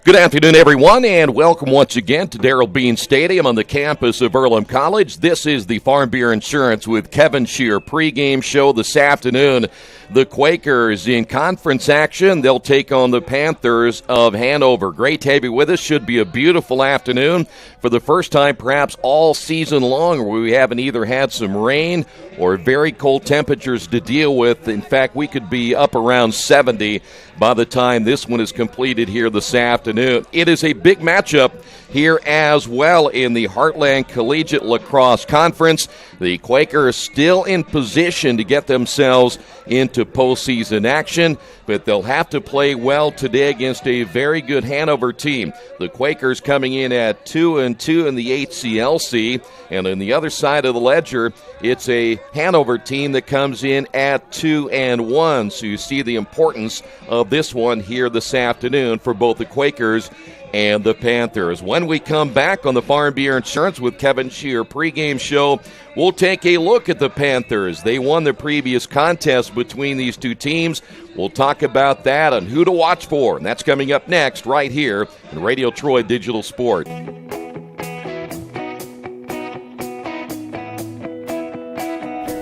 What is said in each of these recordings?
Good afternoon, everyone, and welcome once again to Darrell Bean Stadium on the campus of Earlham College. This is the Farm Beer Insurance with Kevin Shear pregame show this afternoon. The Quakers in conference action. They'll take on the Panthers of Hanover. Great to have you with us. Should be a beautiful afternoon for the first time perhaps all season long where we haven't either had some rain or very cold temperatures to deal with. In fact, we could be up around 70 by the time this one is completed here this afternoon. It is a big matchup here as well in the Heartland Collegiate Lacrosse Conference. The Quakers still in position to get themselves into postseason action, but they'll have to play well today against a very good Hanover team. The Quakers coming in at 2-2 in the HCLC, and on the other side of the ledger, it's a Hanover team that comes in at 2-1. So you see the importance of this one here this afternoon for both the Quakers and the Panthers. When we come back on the Farm Beer Insurance with Kevin Shear pregame show, we'll take a look at the Panthers. They won the previous contest between these two teams. We'll talk about that and who to watch for, and that's coming up next right here in Radio Troy Digital Sport.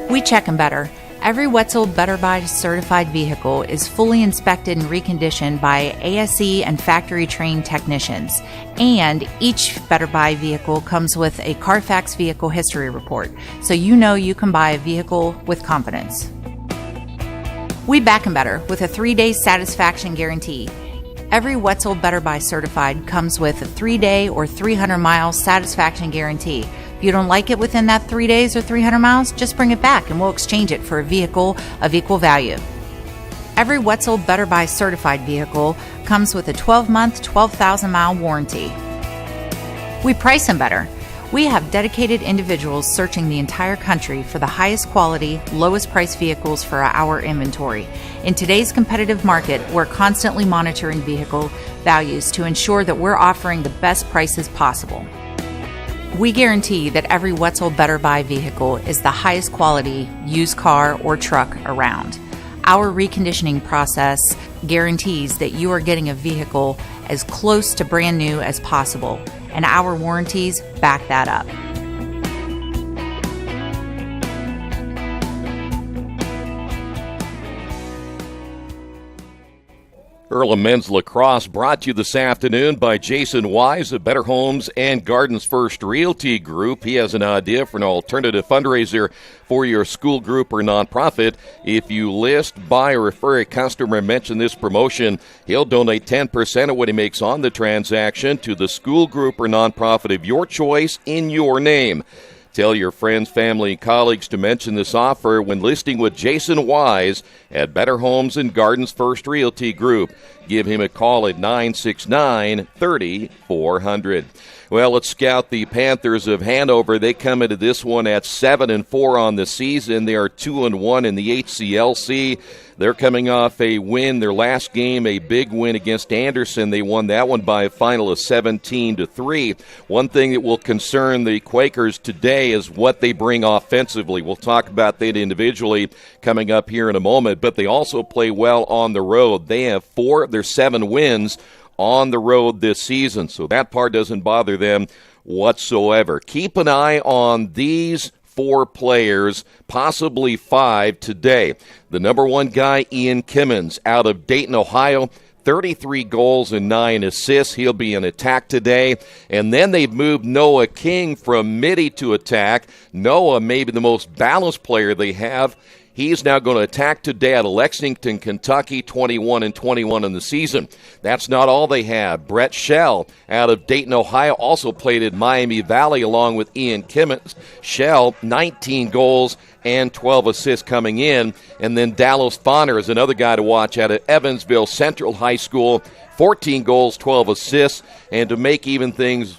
We check 'em better. Every Wetzel Better Buy certified vehicle is fully inspected and reconditioned by ASE and factory-trained technicians. And each Better Buy vehicle comes with a Carfax vehicle history report, so you know you can buy a vehicle with confidence. We back 'em better with a 3-day satisfaction guarantee. Every Wetzel Better Buy certified comes with a 3-day or 300-mile satisfaction guarantee. If you don't like it within that 3 days or 300 miles, just bring it back and we'll exchange it for a vehicle of equal value. Every Wetzel Better Buy certified vehicle comes with a 12-month, 12,000-mile warranty. We price them better. We have dedicated individuals searching the entire country for the highest quality, lowest price vehicles for our inventory. In today's competitive market, we're constantly monitoring vehicle values to ensure that we're offering the best prices possible. We guarantee that every Wetzel Better Buy vehicle is the highest quality used car or truck around. Our reconditioning process guarantees that you are getting a vehicle as close to brand new as possible, and our warranties back that up. Earlham Men's Lacrosse brought to you this afternoon by Jason Wise of Better Homes and Gardens First Realty Group. He has an idea for an alternative fundraiser for your school group or nonprofit. If you list, buy, or refer a customer and mention this promotion, he'll donate 10% of what he makes on the transaction to the school group or nonprofit of your choice in your name. Tell your friends, family, and colleagues to mention this offer when listing with Jason Wise at Better Homes and Gardens First Realty Group. Give him a call at 969-3400. Well, let's scout the Panthers of Hanover. They come into this one at 7-4 on the season. They are 2-1 in the HCLC. They're coming off a win, their last game, a big win against Anderson. They won that one by a final of 17-3. One thing that will concern the Quakers today is what they bring offensively. We'll talk about that individually coming up here in a moment, but they also play well on the road. They have 4 of their 7 wins on the road this season, so that part doesn't bother them whatsoever. Keep an eye on these 4 players, possibly 5 today. The number 1 guy, Ian Kimmons, out of Dayton, Ohio, 33 goals and 9 assists. He'll be in attack today. And then they've moved Noah King from midi to attack. Noah, maybe the most balanced player they have. He's now going to attack today out of Lexington, Kentucky, 21-21 in the season. That's not all they have. Brett Schell out of Dayton, Ohio, also played at Miami Valley along with Ian Kimmons. Schell, 19 goals and 12 assists coming in. And then Dallas Bonner is another guy to watch out of Evansville Central High School, 14 goals, 12 assists. And to make even things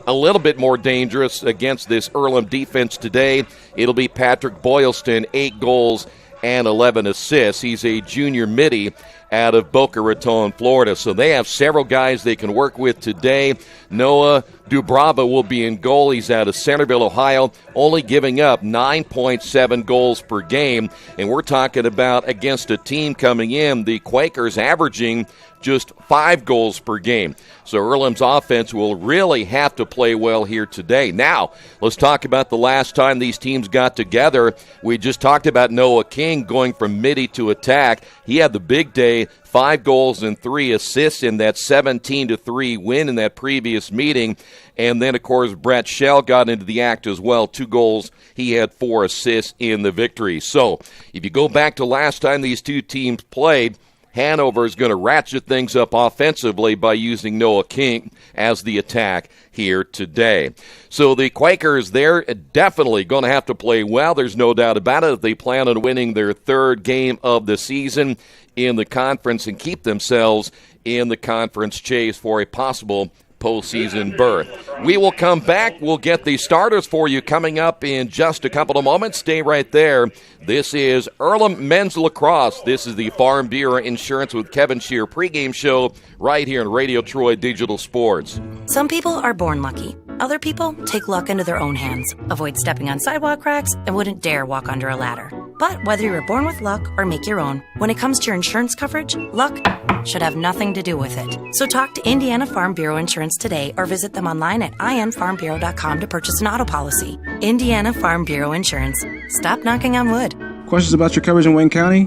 a little bit more dangerous against this Earlham defense today, it'll be Patrick Boylston, 8 goals and 11 assists. He's a junior midi out of Boca Raton, Florida. So they have several guys they can work with today. Noah Dubrava will be in goal. He's out of Centerville, Ohio, only giving up 9.7 goals per game. And we're talking about against a team coming in, the Quakers averaging just 5 goals per game. So Earlham's offense will really have to play well here today. Now, let's talk about the last time these teams got together. We just talked about Noah King going from midi to attack. He had the big day, 5 goals and 3 assists in that 17-3 win in that previous meeting. And then, of course, Brett Shell got into the act as well. 2 goals. He had 4 assists in the victory. So if you go back to last time these two teams played, Hanover is going to ratchet things up offensively by using Noah King as the attack here today. So the Quakers, they're definitely going to have to play well. There's no doubt about it if they plan on winning their 3rd game of the season in the conference and keep themselves in the conference chase for a possible postseason berth. We will come back. We'll get the starters for you coming up in just a couple of moments. Stay right there. This is Earlham Men's Lacrosse. This is the Farm Bureau Insurance with Kevin Shear pregame show right here on Radio Troy Digital Sports. Some people are born lucky. Other people take luck into their own hands, avoid stepping on sidewalk cracks, and wouldn't dare walk under a ladder. But whether you're born with luck or make your own, when it comes to your insurance coverage, luck should have nothing to do with it. So talk to Indiana Farm Bureau Insurance today or visit them online at infarmbureau.com to purchase an auto policy. Indiana Farm Bureau Insurance. Stop knocking on wood. Questions about your coverage in Wayne County?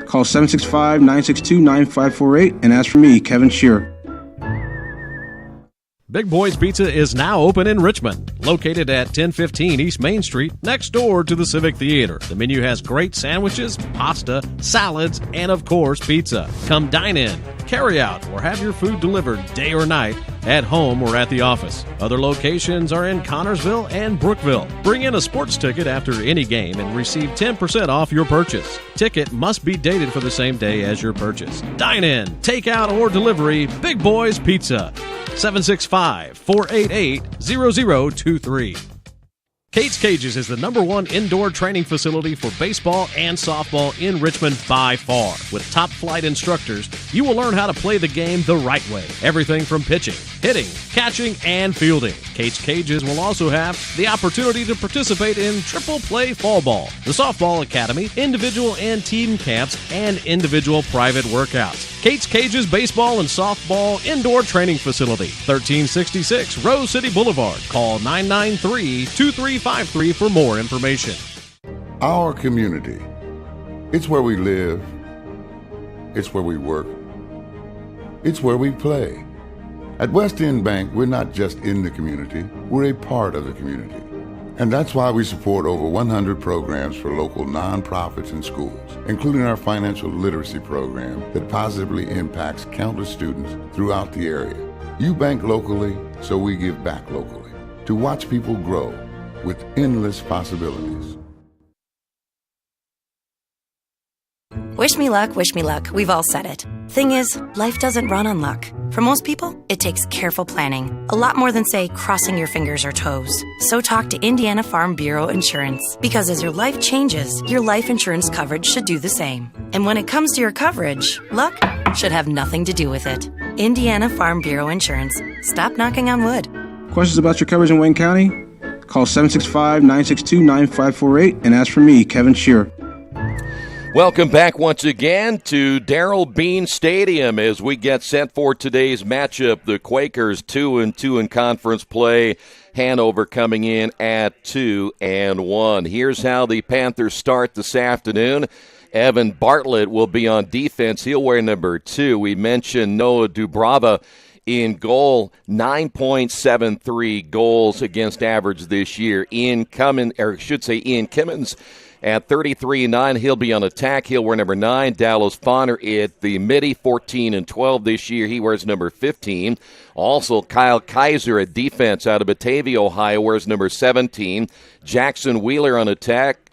Call 765-962-9548 and ask for me, Kevin Shear. Big Boys Pizza is now open in Richmond, located at 1015 East Main Street, next door to the Civic Theater. The menu has great sandwiches, pasta, salads, and of course, pizza. Come dine in, carry out, or have your food delivered day or night, at home or at the office. Other locations are in Connorsville and Brookville. Bring in a sports ticket after any game and receive 10% off your purchase. Ticket must be dated for the same day as your purchase. Dine in, take out, or delivery, Big Boys Pizza. 765-488-0023. Kate's Cages is the #1 indoor training facility for baseball and softball in Richmond by far. With top-flight instructors, you will learn how to play the game the right way. Everything from pitching, hitting, catching, and fielding. Kate's Cages will also have the opportunity to participate in triple play fall ball, the softball academy, individual and team camps, and individual private workouts. Kate's Cages Baseball and Softball Indoor Training Facility, 1366 Rose City Boulevard. Call 993-2353 for more information. Our community. It's where we live. It's where we work. It's where we play. At West End Bank, we're not just in the community, we're a part of the community. And that's why we support over 100 programs for local nonprofits and schools, including our financial literacy program that positively impacts countless students throughout the area. You bank locally, so we give back locally to watch people grow with endless possibilities. Wish me luck, we've all said it. Thing is, life doesn't run on luck. For most people, it takes careful planning. A lot more than, say, crossing your fingers or toes. So talk to Indiana Farm Bureau Insurance. Because as your life changes, your life insurance coverage should do the same. And when it comes to your coverage, luck should have nothing to do with it. Indiana Farm Bureau Insurance. Stop knocking on wood. Questions about your coverage in Wayne County? Call 765-962-9548 and ask for me, Kevin Shear. Welcome back once again to Darrell Bean Stadium as we get set for today's matchup. The Quakers 2-2 in conference play. Hanover coming in at 2-1. Here's how the Panthers start this afternoon. Evan Bartlett will be on defense. He'll wear number 2. We mentioned Noah Dubrava in goal, 9.73 goals against average this year. Ian Cummins at 33-9, he'll be on attack. He'll wear number 9. Dallas Bonner at the midi, 14-12 this year. He wears number 15. Also, Kyle Kaiser at defense out of Batavia, Ohio, wears number 17. Jackson Wheeler on attack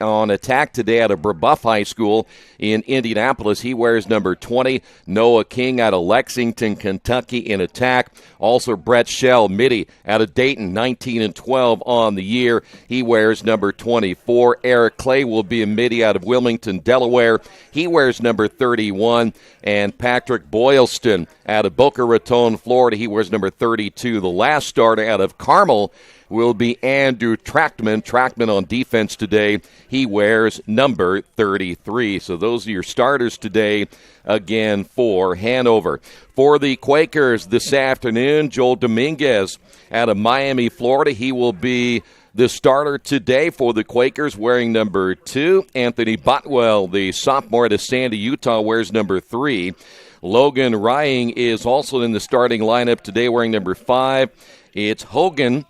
today out of Brebeuf High School in Indianapolis. He wears number 20. Noah King out of Lexington, Kentucky in attack. Also, Brett Shell, midi out of Dayton, 19-12 on the year. He wears number 24. Eric Clay will will be a midi out of Wilmington, Delaware. He wears number 31. And Patrick Boylston out of Boca Raton, Florida. He wears number 32. The last starter out of Carmel will be Andrew Trachtman. Trachtman on defense today. He wears number 33. So those are your starters today, again, for Hanover. For the Quakers this afternoon, Joel Dominguez out of Miami, Florida. He will be the starter today for the Quakers, wearing number 2. Anthony Botwell, the sophomore out of Sandy, Utah, wears number 3. Logan Rying is also in the starting lineup today, wearing number 5. It's Hogan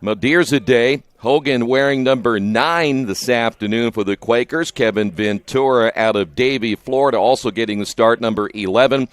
Madeerzadeh. Hogan wearing number 9 this afternoon for the Quakers. Kevin Ventura out of Davie, Florida, also getting the start, number 11.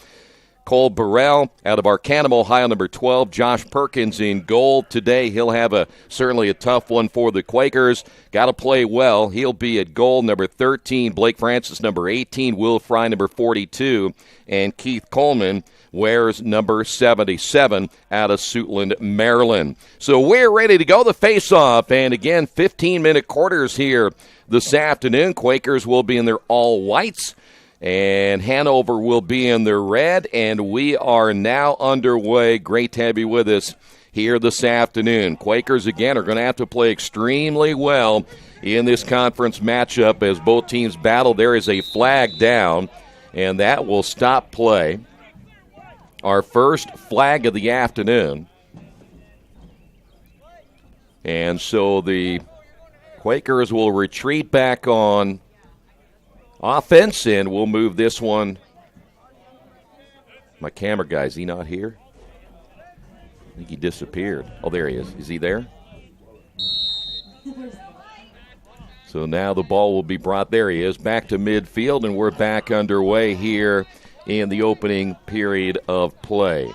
Cole Burrell out of Arcanum, Ohio, number 12. Josh Perkins in goal today. He'll have certainly a tough one for the Quakers. Got to play well. He'll be at goal, number 13. Blake Francis, number 18. Will Fry, number 42. And Keith Coleman wears number 77 out of Suitland, Maryland. So we're ready to go, the face-off. And again, 15-minute quarters here this afternoon. Quakers will be in their all-whites, and Hanover will be in their red, and we are now underway. Great to have you with us here this afternoon. Quakers, again, are going to have to play extremely well in this conference matchup as both teams battle. There is a flag down, and that will stop play. Our first flag of the afternoon. And so the Quakers will retreat back on offense, and we'll move this one. My camera guy, is he not here? I think he disappeared. Oh, there he is. Is he there? So now the ball will be brought. There he is, back to midfield, and we're back underway here in the opening period of play.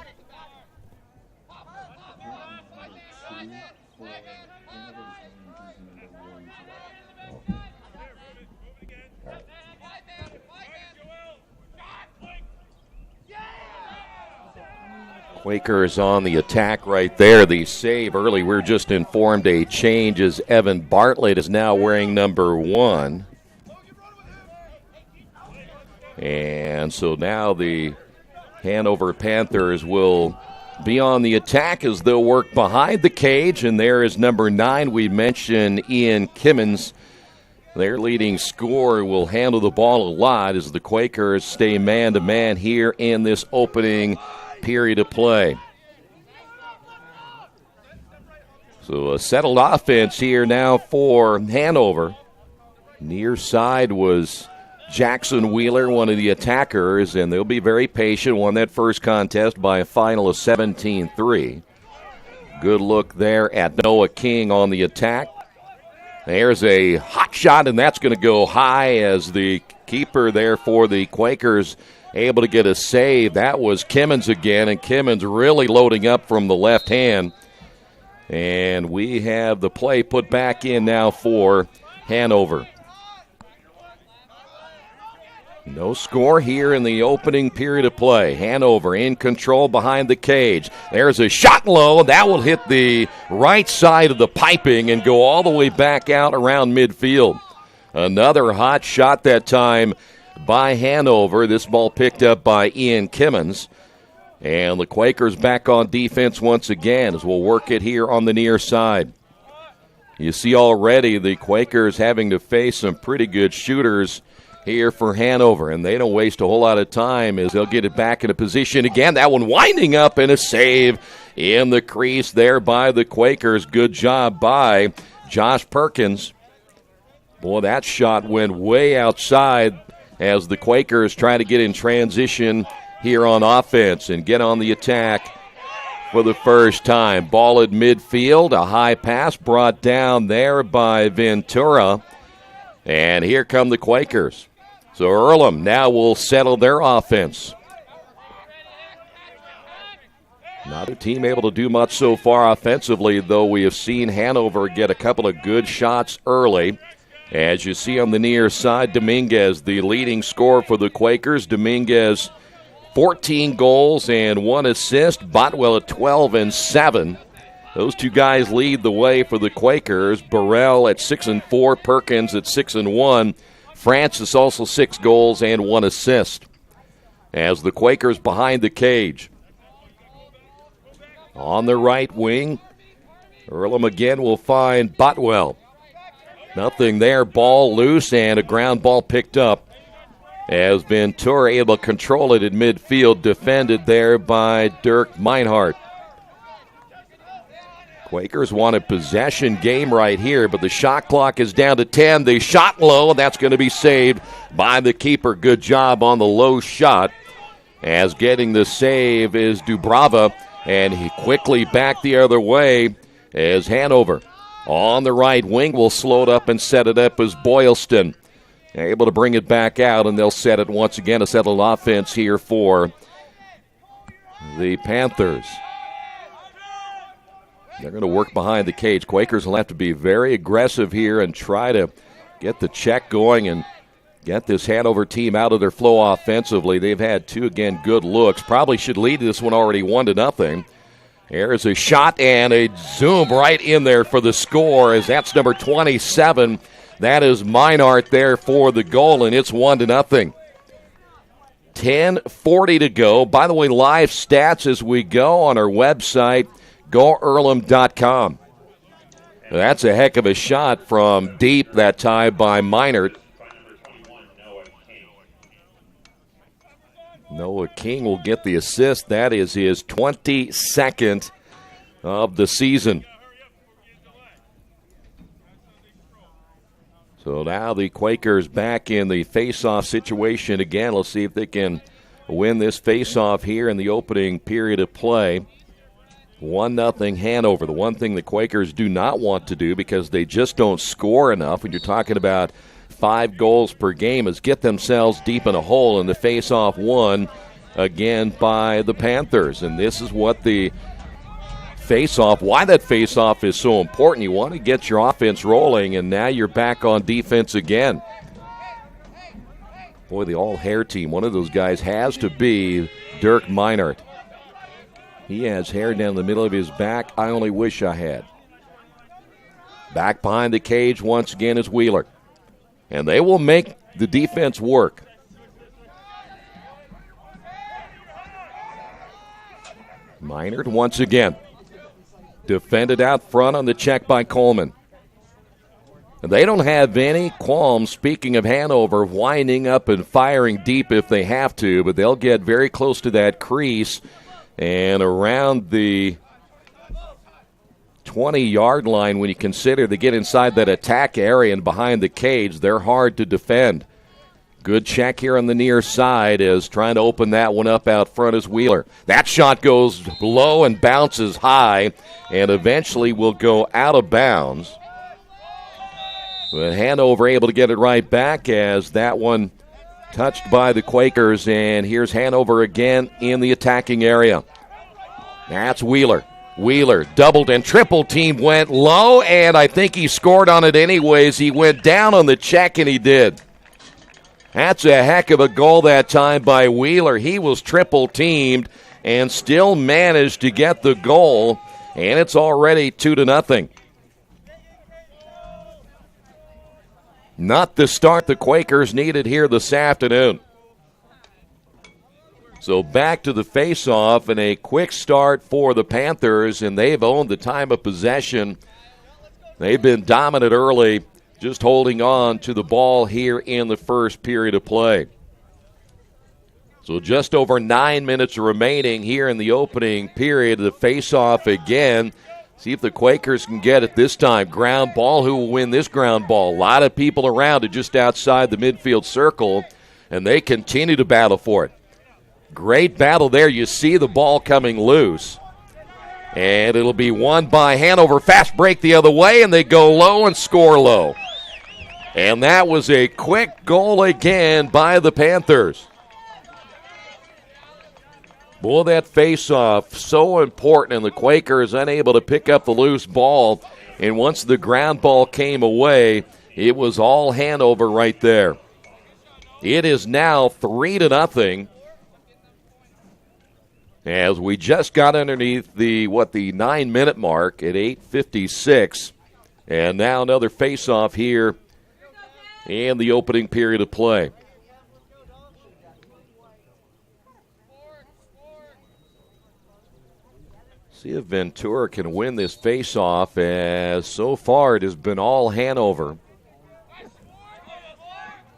Quakers on the attack right there. The save early. We're just informed a change as Evan Bartlett is now wearing number 1. And so now the Hanover Panthers will be on the attack as they'll work behind the cage. And there is number 9. We mentioned Ian Kimmins. Their leading scorer will handle the ball a lot as the Quakers stay man-to-man here in this opening period of play. So a settled offense here now for Hanover. Near side was Jackson Wheeler, one of the attackers, and they'll be very patient. Won that first contest by a final of 17-3. Good look there at Noah King on the attack. There's a hot shot, and that's going to go high as the keeper there for the Quakers able to get a save. That was Kimmins again, and Kimmins really loading up from the left hand. And we have the play put back in now for Hanover. No score here in the opening period of play. Hanover in control behind the cage. There's a shot low. That will hit the right side of the piping and go all the way back out around midfield. Another hot shot that time by Hanover. This ball picked up by Ian Kimmins. And the Quakers back on defense once again as we'll work it here on the near side. You see already the Quakers having to face some pretty good shooters here for Hanover, and they don't waste a whole lot of time as they'll get it back in a position again. That one winding up in a save in the crease there by the Quakers. Good job by Josh Perkins. Boy, that shot went way outside as the Quakers try to get in transition here on offense and get on the attack for the first time. Ball at midfield, a high pass brought down there by Ventura. And here come the Quakers. So Earlham now will settle their offense. Not a team able to do much so far offensively, though we have seen Hanover get a couple of good shots early. As you see on the near side, Dominguez, the leading scorer for the Quakers. Dominguez, 14 goals and 1 assist. Botwell at 12 and 7. Those two guys lead the way for the Quakers. Burrell at 6-4, Perkins at 6-1. Francis also 6 goals and 1 assist. As the Quakers behind the cage. On the right wing, Earlham again will find Botwell. Nothing there, ball loose and a ground ball picked up. As Ventura able to control it in midfield, defended there by Dirk Meinhardt. Quakers want a possession game right here, but the shot clock is down to 10. They shot low, and that's going to be saved by the keeper. Good job on the low shot. As getting the save is Dubrava, and he quickly back the other way as Hanover on the right wing will slow it up and set it up as Boylston. Able to bring it back out, and they'll set it once again. A settled offense here for the Panthers. They're going to work behind the cage. Quakers will have to be very aggressive here and try to get the check going and get this Hanover team out of their flow offensively. They've had 2, again, good looks. Probably should lead this one already 1-0. There's a shot and a zoom right in there for the score, as that's number 27. That is Meinhardt there for the goal, and it's 1-0. 10:40 to go. By the way, live stats as we go on our website, GoEarlham.com. That's a heck of a shot from deep that time by Meinhardt. Noah King will get the assist. That is his 22nd of the season. So now the Quakers back in the face-off situation again. Let's see if they can win this face-off here in the opening period of play. 1-0 Hanover. The one thing the Quakers do not want to do, because they just don't score enough when you're talking about 5 goals per game, is get themselves deep in a hole in the face-off won again by the Panthers. And this is what the face-off, why that face-off is so important. You want to get your offense rolling, and now you're back on defense again. Boy, the all-hair team, one of those guys has to be Dirk Meinhardt. He has hair down the middle of his back. I only wish I had. Back behind the cage once again is Wheeler. And they will make the defense work. Meinhardt once again. Defended out front on the check by Coleman. And they don't have any qualms, speaking of Hanover, winding up and firing deep if they have to, but they'll get very close to that crease and around the 20-yard line. When you consider they get inside that attack area and behind the cage, they're hard to defend. Good check here on the near side as trying to open that one up out front is Wheeler. That shot goes low and bounces high and eventually will go out of bounds. But Hanover able to get it right back as that one touched by the Quakers, and here's Hanover again in the attacking area. That's Wheeler. Wheeler doubled and triple team went low, and I think he scored on it anyways. He went down on the check, and he did. That's a heck of a goal that time by Wheeler. He was triple teamed and still managed to get the goal, and it's already 2-0. Not the start the Quakers needed here this afternoon. So back to the face-off and a quick start for the Panthers, and they've owned the time of possession. They've been dominant early, just holding on to the ball here in the first period of play. So just over 9 minutes remaining here in the opening period. The face-off again. See if the Quakers can get it this time. Ground ball. Who will win this ground ball? A lot of people around it just outside the midfield circle, and they continue to battle for it. Great battle there. You see the ball coming loose. And it'll be won by Hanover. Fast break the other way, and they go low and score low. And that was a quick goal again by the Panthers. Boy, that face-off, so important, and the Quakers unable to pick up the loose ball. And once the ground ball came away, it was all Hanover right there. It is now 3-0. As we just got underneath the 9-minute mark at 8:56. And now another face-off here in the opening period of play. See if Ventura can win this face-off, as so far it has been all Hanover.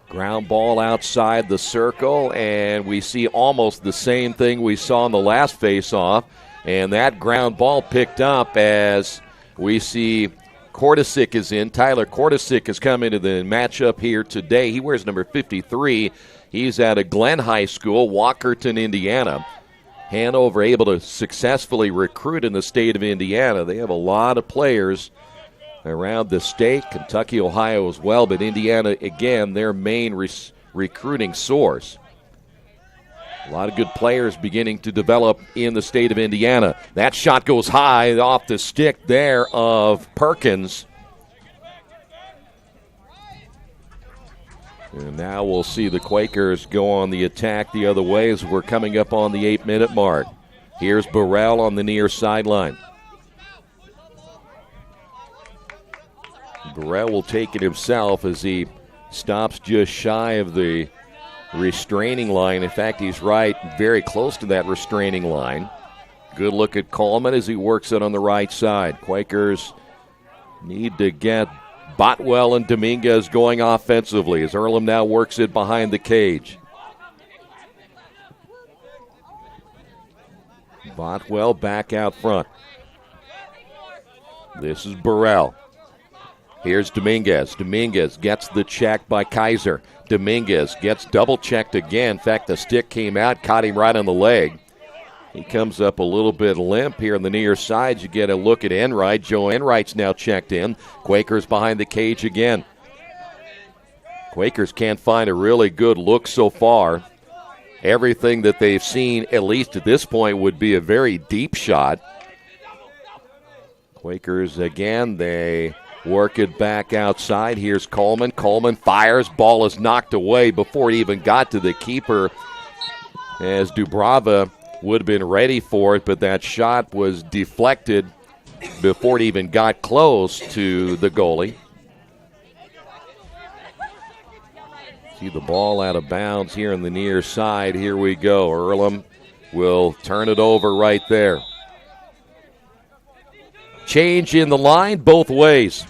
Ground ball outside the circle, and we see almost the same thing we saw in the last face-off. And that ground ball picked up as we see Kortasick is in. Tyler Kortasick has come into the matchup here today. He wears number 53. He's at a Glen High School, Walkerton, Indiana. Hanover able to successfully recruit in the state of Indiana. They have a lot of players around the state, Kentucky, Ohio as well, but Indiana, again, their main recruiting source. A lot of good players beginning to develop in the state of Indiana. That shot goes high off the stick there of Perkins. And now we'll see the Quakers go on the attack the other way as we're coming up on the 8-minute mark. Here's Burrell on the near sideline. Burrell will take it himself as he stops just shy of the restraining line. In fact, he's right very close to that restraining line. Good look at Coleman as he works it on the right side. Quakers need to get Botwell and Dominguez going offensively as Earlham now works it behind the cage. Botwell back out front. This is Burrell. Here's Dominguez. Dominguez gets the check by Kaiser. Dominguez gets double-checked again. In fact, the stick came out, caught him right on the leg. He comes up a little bit limp here on the near side. You get a look at Enright. Joe Enright's now checked in. Quakers behind the cage again. Quakers can't find a really good look so far. Everything that they've seen, at least at this point, would be a very deep shot. Quakers, again, they work it back outside. Here's Coleman. Coleman fires. Ball is knocked away before it even got to the keeper, as Dubrava would have been ready for it, but that shot was deflected before it even got close to the goalie. See the ball out of bounds here on the near side. Here we go. Earlham will turn it over right there. Change in the line both ways.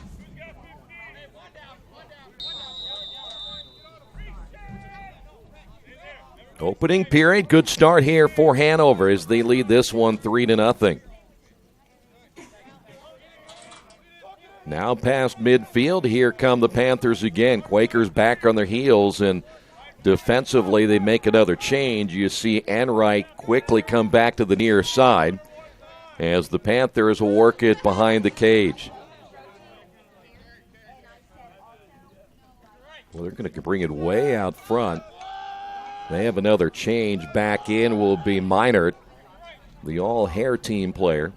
Opening period, good start here for Hanover as they lead this one 3-0. Now past midfield, here come the Panthers again. Quakers back on their heels, and defensively they make another change. You see Enright quickly come back to the near side as the Panthers will work it behind the cage. Well, they're going to bring it way out front. They have another change. Back in will be Meinert, the all-hair team player.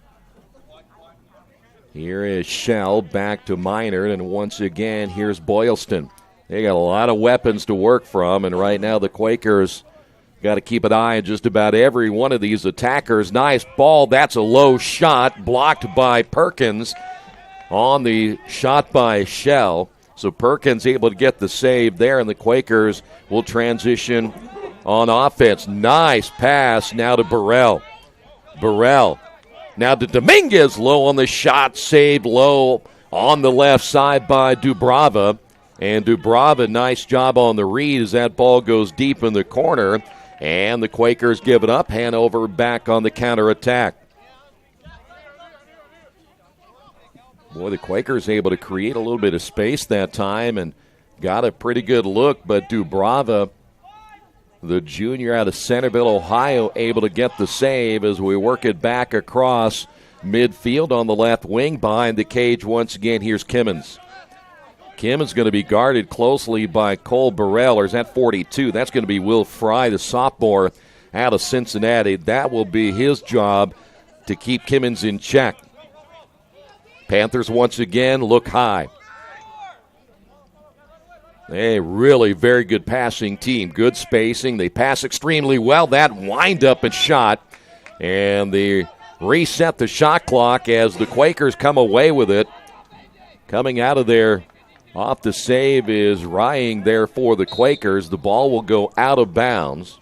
Here is Shell back to Meinert, and once again, here's Boylston. They got a lot of weapons to work from, and right now the Quakers got to keep an eye on just about every one of these attackers. Nice ball. That's a low shot, blocked by Perkins on the shot by Shell. So Perkins able to get the save there, and the Quakers will transition on offense. Nice pass now to Burrell. Burrell now to Dominguez, low on the shot, saved low on the left side by Dubrava. And Dubrava, nice job on the read as that ball goes deep in the corner. And the Quakers give it up. Hanover back on the counterattack. Boy, the Quakers able to create a little bit of space that time and got a pretty good look, but Dubrava, the junior out of Centerville, Ohio, able to get the save as we work it back across midfield on the left wing behind the cage. Once again, here's Kimmons. Kimmons going to be guarded closely by Cole Burrell, or is that 42? That's going to be Will Fry, the sophomore out of Cincinnati. That will be his job to keep Kimmons in check. Panthers once again look high. A really very good passing team. Good spacing. They pass extremely well. That wind-up and shot And they reset the shot clock as the Quakers come away with it. Coming out of there off the save is Rying there for the Quakers. The ball will go out of bounds.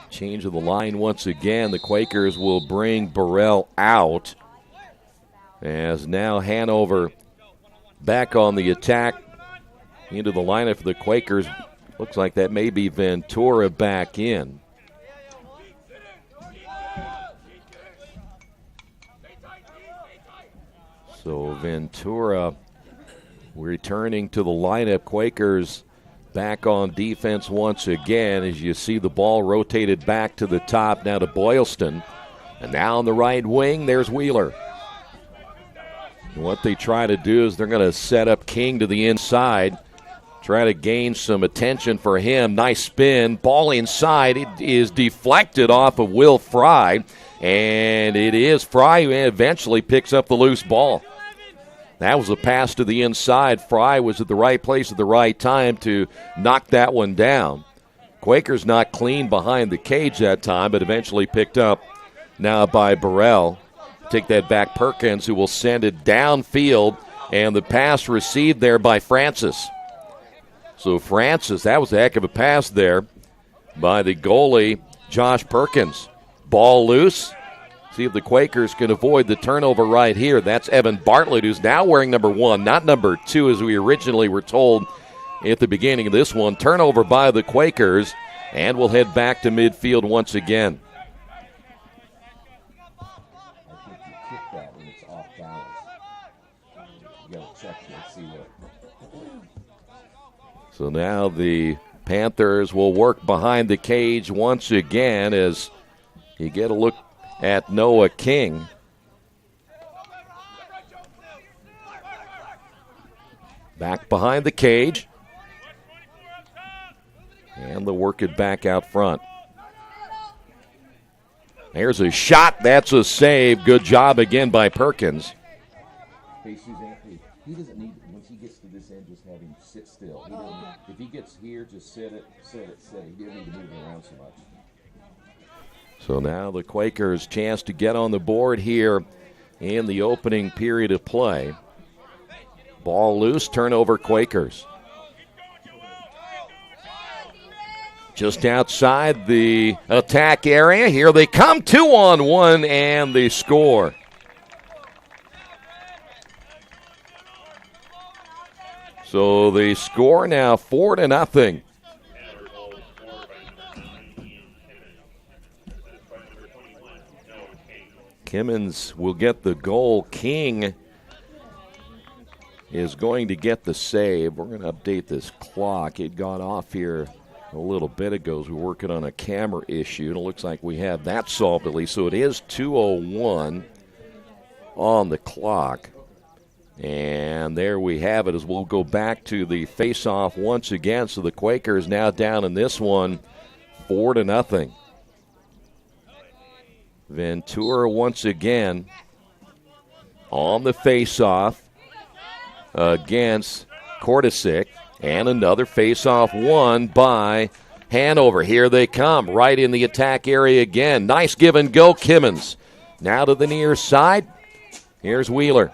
Change of the line once again. The Quakers will bring Burrell out. As now Hanover back on the attack into the lineup for the Quakers. Looks like that may be Ventura back in. So Ventura returning to the lineup. Quakers back on defense once again as you see the ball rotated back to the top now to Boylston. And now on the right wing, there's Wheeler. And what they try to do is they're going to set up King to the inside, try to gain some attention for him. Nice spin. Ball inside. It is deflected off of Will Fry, and it is Fry who eventually picks up the loose ball. That was a pass to the inside. Fry was at the right place at the right time to knock that one down. Quakers not clean behind the cage that time, but eventually picked up now by Burrell. Take that back Perkins, who will send it downfield, and the pass received there by Francis. So Francis, that was a heck of a pass there by the goalie, Josh Perkins. Ball loose. See if the Quakers can avoid the turnover right here. That's Evan Bartlett, who's now wearing number 1, not number 2, as we originally were told at the beginning of this one. Turnover by the Quakers, and we'll head back to midfield once again. So now the Panthers will work behind the cage once again as you get a look at Noah King. Back behind the cage. And they'll work it back out front. There's a shot. That's a save. Good job again by Perkins. He doesn't need, once he gets to this end, just have him sit still. If he gets here, just sit it. He doesn't need to move around so much. So now the Quakers' chance to get on the board here in the opening period of play. Ball loose, turnover Quakers. Just outside the attack area. Here they come, 2-on-1, and they score. So they score now 4-0. Kimmins will get the goal. King is going to get the save. We're going to update this clock. It got off here a little bit ago as we were working on a camera issue, and it looks like we have that solved at least. So it is 2:01 on the clock. And there we have it as we'll go back to the face-off once again. So the Quakers now down in this one 4-0. Ventura once again on the face-off against Kortasic. And another face-off won by Hanover. Here they come, right in the attack area again. Nice give and go, Kimmins. Now to the near side. Here's Wheeler.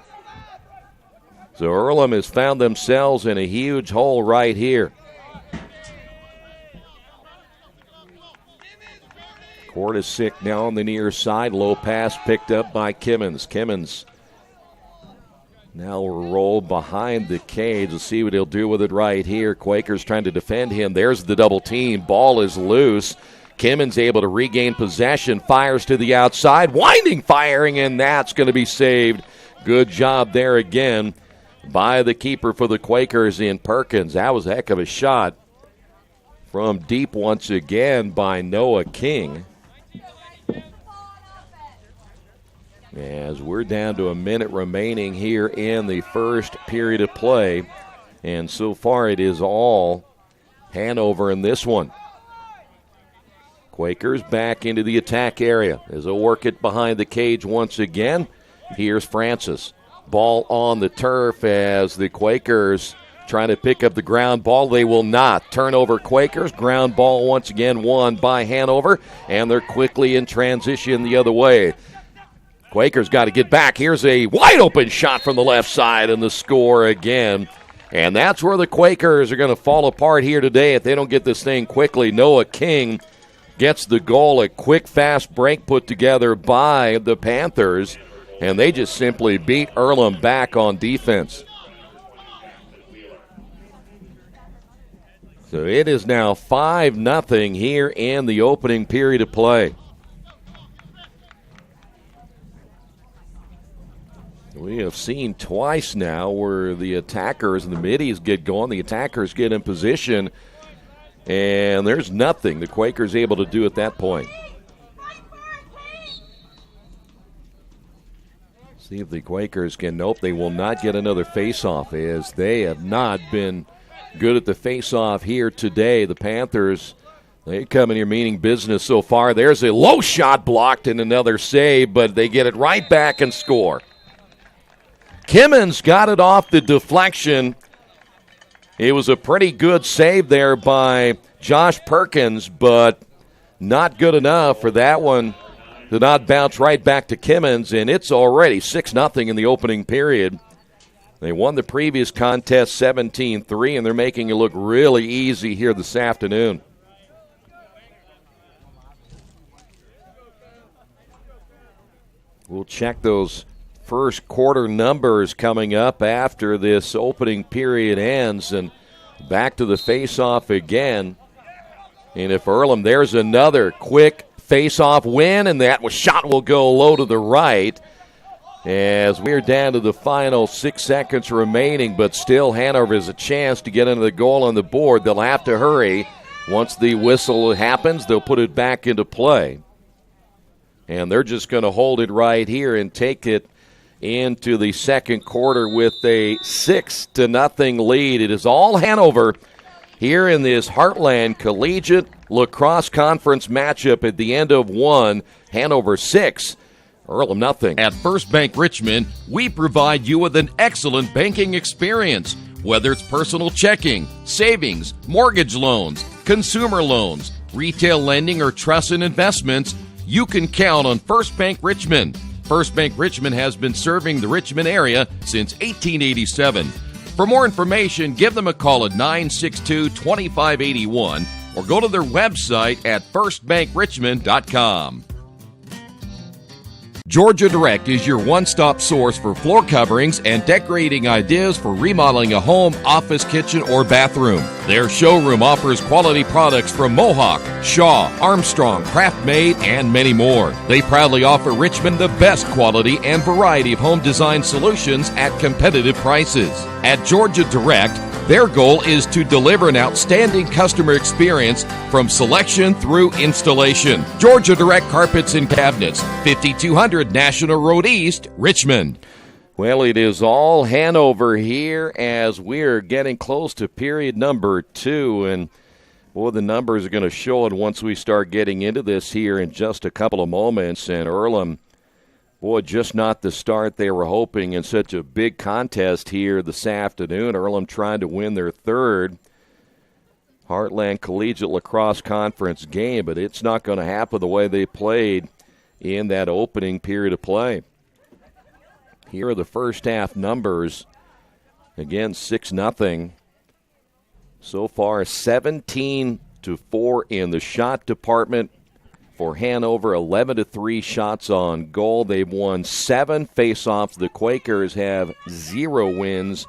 So Earlham has found themselves in a huge hole right here. Kortasic now on the near side. Low pass picked up by Kimmins. Kimmins now will roll behind the cage. Let's see what he'll do with it right here. Quakers trying to defend him. There's the double team. Ball is loose. Kimmins able to regain possession. Fires to the outside. Winding firing, and that's going to be saved. Good job there again by the keeper for the Quakers in Perkins. That was a heck of a shot from deep once again by Noah King. As we're down to a minute remaining here in the first period of play. And so far it is all Hanover in this one. Quakers back into the attack area as they'll work it behind the cage once again. Here's Francis. Ball on the turf as the Quakers trying to pick up the ground ball. They will not. Turnover Quakers. Ground ball once again won by Hanover, and they're quickly in transition the other way. Quakers got to get back. Here's a wide open shot from the left side, and the score again. And that's where the Quakers are going to fall apart here today if they don't get this thing quickly. Noah King gets the goal, a quick, fast break put together by the Panthers, and they just simply beat Earlham back on defense. So it is now 5-0 here in the opening period of play. We have seen twice now where the attackers and the middies get going. The attackers get in position, and there's nothing the Quakers able to do at that point. See if the Quakers can. Nope, they will not get another face-off, as they have not been good at the face-off here today. The Panthers, they come in here meaning business so far. There's a low shot blocked and another save, but they get it right back and score. Kimmons got it off the deflection. It was a pretty good save there by Josh Perkins, but not good enough for that one to not bounce right back to Kimmons, and it's already 6-0 in the opening period. They won the previous contest 17-3, and they're making it look really easy here this afternoon. We'll check those first quarter numbers coming up after this opening period ends, and back to the face-off again. And if Earlham, there's another quick face-off win, and that shot will go low to the right as we're down to the final 6 seconds remaining, but still Hanover has a chance to get into the goal on the board. They'll have to hurry. Once the whistle happens, they'll put it back into play. And they're just going to hold it right here and take it into the second quarter with a 6-0 lead. It is all Hanover here in this Heartland Collegiate Lacrosse Conference matchup at the end of one. Hanover 6, Earlham nothing. At First Bank Richmond, we provide you with an excellent banking experience. Whether it's personal checking, savings, mortgage loans, consumer loans, retail lending, or trust and investments, you can count on First Bank Richmond. First Bank Richmond has been serving the Richmond area since 1887. For more information, give them a call at 962-2581 or go to their website at firstbankrichmond.com. Georgia Direct is your one-stop source for floor coverings and decorating ideas for remodeling a home, office, kitchen, or bathroom. Their showroom offers quality products from Mohawk, Shaw, Armstrong, Craft-Made, and many more. They proudly offer Richmond the best quality and variety of home design solutions at competitive prices. At Georgia Direct, their goal is to deliver an outstanding customer experience from selection through installation. Georgia Direct Carpets and Cabinets, 5200 National Road East, Richmond. Well, it is all Hanover here as we're getting close to period number 2. And, boy, the numbers are going to show it once we start getting into this here in just a couple of moments. And Earlham, boy, just not the start they were hoping in such a big contest here this afternoon. Earlham trying to win their third Heartland Collegiate Lacrosse Conference game, but it's not going to happen the way they played in that opening period of play. Here are the first half numbers. Again, 6-0. So far, 17-4 in the shot department for Hanover, 11-3 shots on goal. They've won 7 face-offs. The Quakers have 0 wins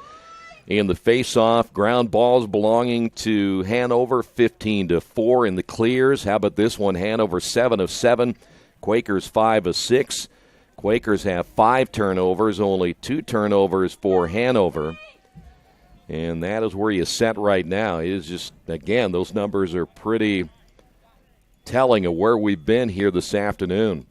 in the face-off. Ground balls belonging to Hanover, 15-4 in the clears. How about this one? Hanover 7 of 7. Quakers 5 of 6. Quakers have 5 turnovers, only 2 turnovers for Hanover. And that is where you set right now. It is just, again, those numbers are pretty telling of where we've been here this afternoon.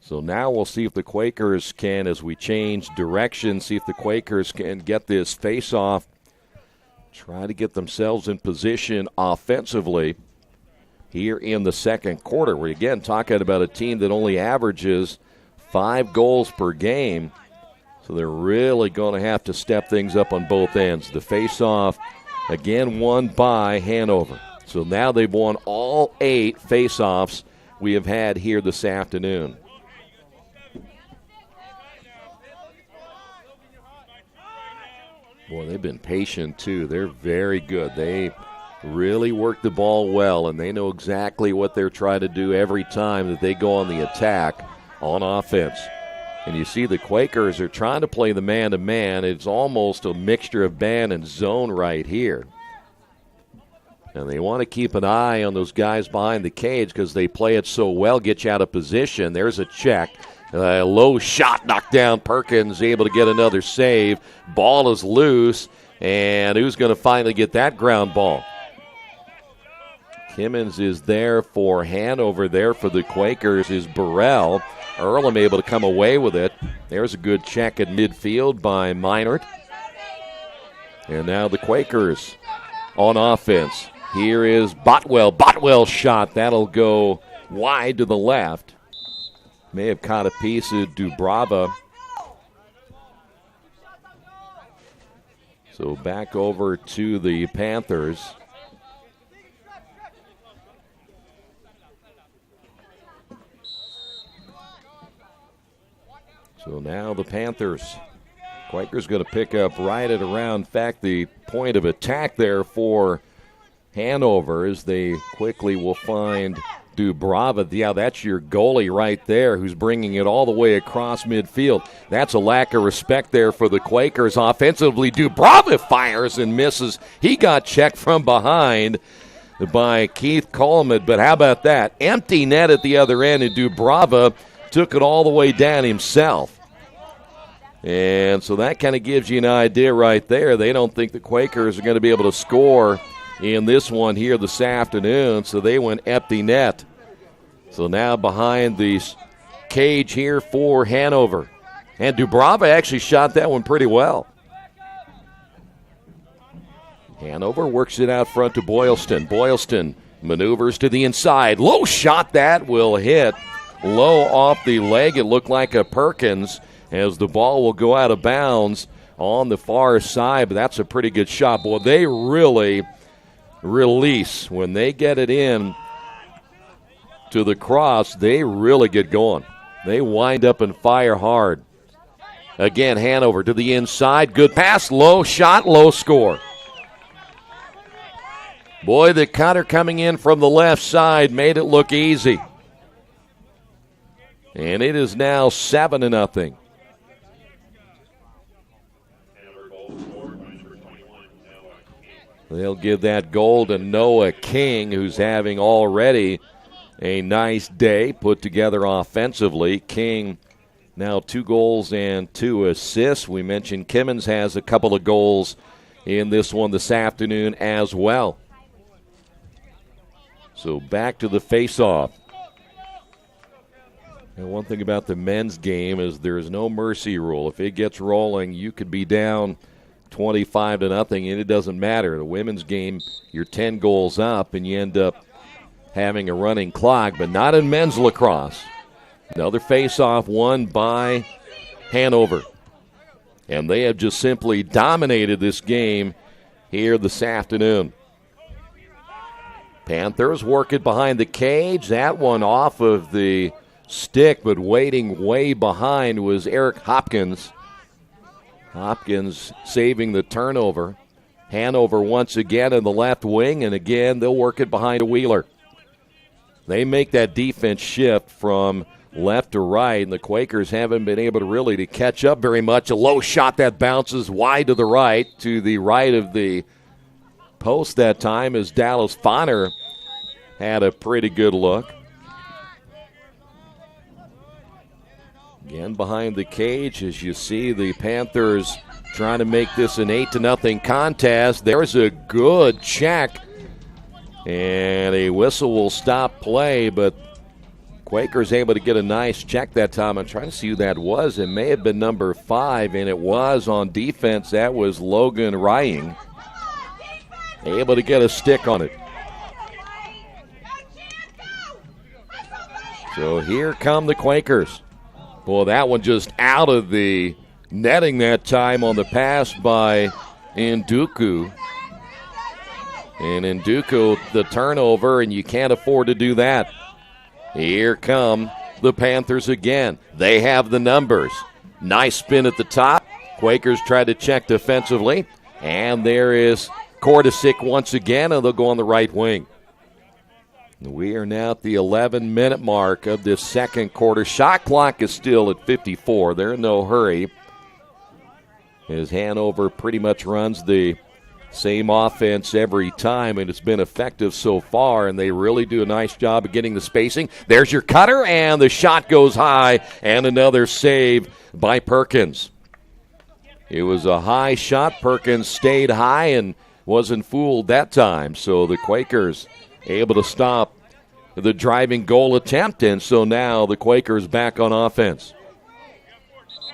So now we'll see if the Quakers can, as we change direction, see if the Quakers can get this face-off, try to get themselves in position offensively here in the second quarter. We're again talking about a team that only averages 5 goals per game. So they're really going to have to step things up on both ends. The face-off, again, won by Hanover. So now they've won all 8 face-offs we have had here this afternoon. Boy, they've been patient, too. They're very good. They really work the ball well, and they know exactly what they're trying to do every time that they go on the attack on offense. And you see the Quakers are trying to play the man-to-man. It's almost a mixture of man and zone right here. And they want to keep an eye on those guys behind the cage because they play it so well, get you out of position. There's a check. Low shot knocked down. Perkins able to get another save. Ball is loose. And who's going to finally get that ground ball? Kimmins is there for Hanover. There for the Quakers is Burrell. Earlham able to come away with it. There's a good check at midfield by Meinert. And now the Quakers on offense. Here is Botwell. Botwell's shot. That'll go wide to the left. May have caught a piece of Dubrava. So back over to the Panthers. So now the Panthers. Quakers going to pick up right at around, in fact, the point of attack there for Hanover as they quickly will find Dubrava. Yeah, that's your goalie right there who's bringing it all the way across midfield. That's a lack of respect there for the Quakers offensively. Dubrava fires and misses. He got checked from behind by Keith Coleman, but how about that? Empty net at the other end, and Dubrava took it all the way down himself. And so that kind of gives you an idea right there. They don't think the Quakers are going to be able to score in this one here this afternoon, so they went empty net. So now behind the cage here for Hanover. And Dubrava actually shot that one pretty well. Hanover works it out front to Boylston. Boylston maneuvers to the inside. Low shot, that will hit low off the leg. It looked like a Perkins as the ball will go out of bounds on the far side, but that's a pretty good shot. Boy, they really release. When they get it in to the cross, they really get going. They wind up and fire hard. Again, Hanover to the inside. Good pass, low shot, low score. Boy, the cutter coming in from the left side made it look easy. And it is now 7-0. They'll give that goal to Noah King, who's having already a nice day put together offensively. King now 2 goals and 2 assists. We mentioned Kimmins has a couple of goals in this one this afternoon as well. So back to the face-off. And one thing about the men's game is there's no mercy rule. If it gets rolling, you could be down 25-0, and it doesn't matter. The women's game, you're 10 goals up, and you end up having a running clock, but not in men's lacrosse. Another face-off won by Hanover. And they have just simply dominated this game here this afternoon. Panthers work it behind the cage. That one off of the stick, but waiting way behind was Eric Hopkins. Hopkins saving the turnover. Hanover once again in the left wing, and again they'll work it behind a Wheeler. They make that defense shift from left to right, and the Quakers haven't been able to really to catch up very much. A low shot that bounces wide to the right of the post that time as Dallas Fonner had a pretty good look. Again, behind the cage, as you see the Panthers trying to make this an 8-0 contest. There's a good check, and a whistle will stop play, but Quakers able to get a nice check that time. I'm trying to see who that was. It may have been number 5, and it was on defense. That was Logan Rying. Able to get a stick on it. So here come the Quakers. Boy, that one just out of the netting that time on the pass by Nduku. And Nduku, the turnover, and you can't afford to do that. Here come the Panthers again. They have the numbers. Nice spin at the top. Quakers tried to check defensively. And there is Kortasic once again, and they'll go on the right wing. We are now at the 11-minute mark of this second quarter. Shot clock is still at 54. They're in no hurry, as Hanover pretty much runs the same offense every time, and it's been effective so far, and they really do a nice job of getting the spacing. There's your cutter, and the shot goes high, and another save by Perkins. It was a high shot. Perkins stayed high and wasn't fooled that time, so the Quakers able to stop the driving goal attempt, and so now the Quakers back on offense.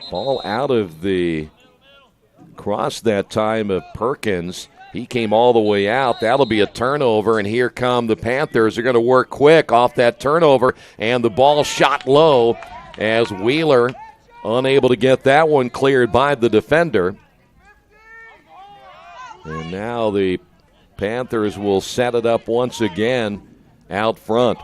Ball out of the cross that time of Perkins. He came all the way out. That'll be a turnover, and here come the Panthers. They're going to work quick off that turnover, and the ball shot low as Wheeler unable to get that one cleared by the defender. And now the Panthers will set it up once again out front.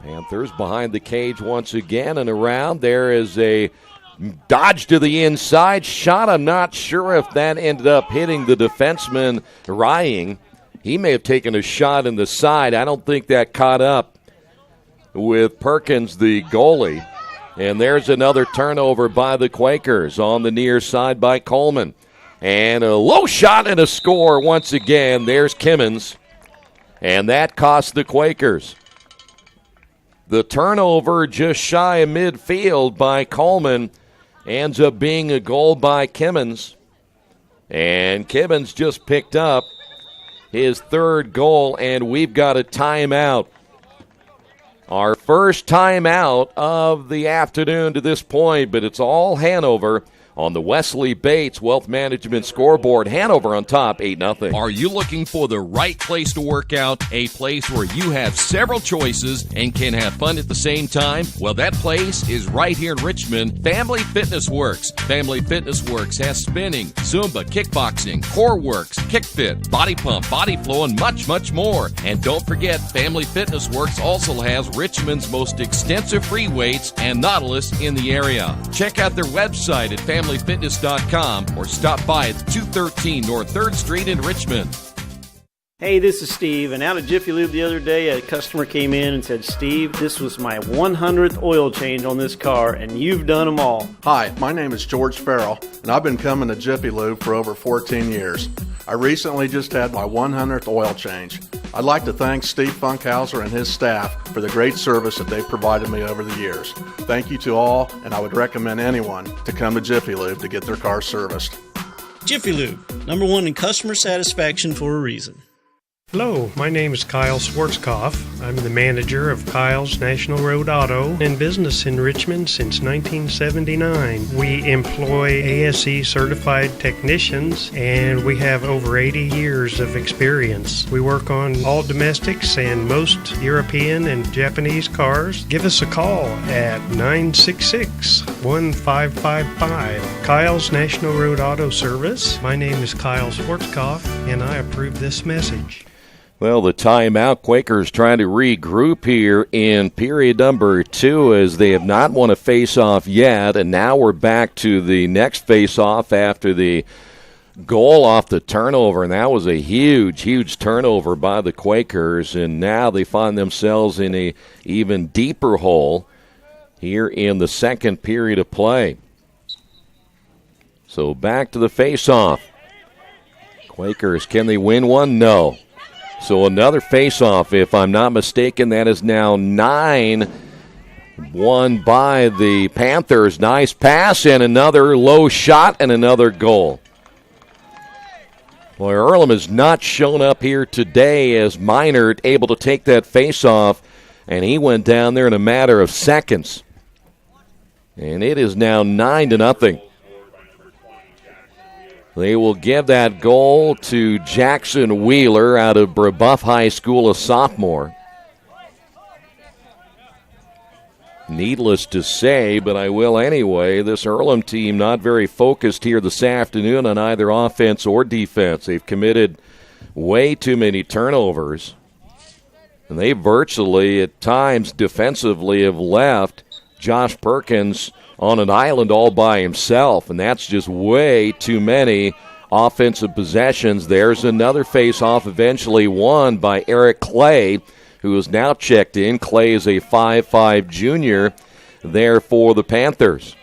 Panthers behind the cage once again and around. There is a dodge to the inside shot. I'm not sure if that ended up hitting the defenseman Rying. He may have taken a shot in the side. I don't think that caught up with Perkins, the goalie. And there's another turnover by the Quakers on the near side by Coleman. And a low shot and a score once again. There's Kimmins. And that cost the Quakers. The turnover just shy of midfield by Coleman ends up being a goal by Kimmins. And Kimmins just picked up his third goal, and we've got a timeout. Our first timeout of the afternoon to this point, but it's all Hanover on the Wesley Bates Wealth Management scoreboard. Hanover on top, 8-0. Are you looking for the right place to work out? A place where you have several choices and can have fun at the same time? Well, that place is right here in Richmond, Family Fitness Works. Family Fitness Works has spinning, Zumba, kickboxing, core works, kick fit, body pump, body flow, and much, much more. And don't forget, Family Fitness Works also has Richmond's most extensive free weights and Nautilus in the area. Check out their website at FamilyFitness.com or stop by at 213 North 3rd Street in Richmond. Hey, this is Steve, and out at Jiffy Lube the other day, a customer came in and said, Steve, this was my 100th oil change on this car, and you've done them all. Hi, my name is George Farrell, and I've been coming to Jiffy Lube for over 14 years. I recently just had my 100th oil change. I'd like to thank Steve Funkhauser and his staff for the great service that they've provided me over the years. Thank you to all, and I would recommend anyone to come to Jiffy Lube to get their car serviced. Jiffy Lube, #1 in customer satisfaction for a reason. Hello, my name is Kyle Schwarzkopf. I'm the manager of Kyle's National Road Auto, in business in Richmond since 1979. We employ ASE certified technicians, and we have over 80 years of experience. We work on all domestics and most European and Japanese cars. Give us a call at 966-1555. Kyle's National Road Auto Service. My name is Kyle Schwarzkopf, and I approve this message. Well, the timeout. Quakers trying to regroup here in period number 2 as they have not won a face-off yet, and now we're back to the next face-off after the goal off the turnover, and that was a huge, huge turnover by the Quakers, and now they find themselves in a even deeper hole here in the second period of play. So back to the face-off. Quakers, can they win one? No. So another face-off, if I'm not mistaken. That is now 9 won by the Panthers. Nice pass and another low shot and another goal. Boy, Earlham has not shown up here today as Minard able to take that face-off, and he went down there in a matter of seconds. And it is now 9-0. They will give that goal to Jackson Wheeler out of Brebeuf High School, a sophomore. Needless to say, but I will anyway, this Earlham team not very focused here this afternoon on either offense or defense. They've committed way too many turnovers. And they virtually, at times, defensively have left Josh Perkins on an island all by himself, and that's just way too many offensive possessions. There's another face-off eventually won by Eric Clay, who is now checked in. Clay is a 5'5 junior there for the Panthers.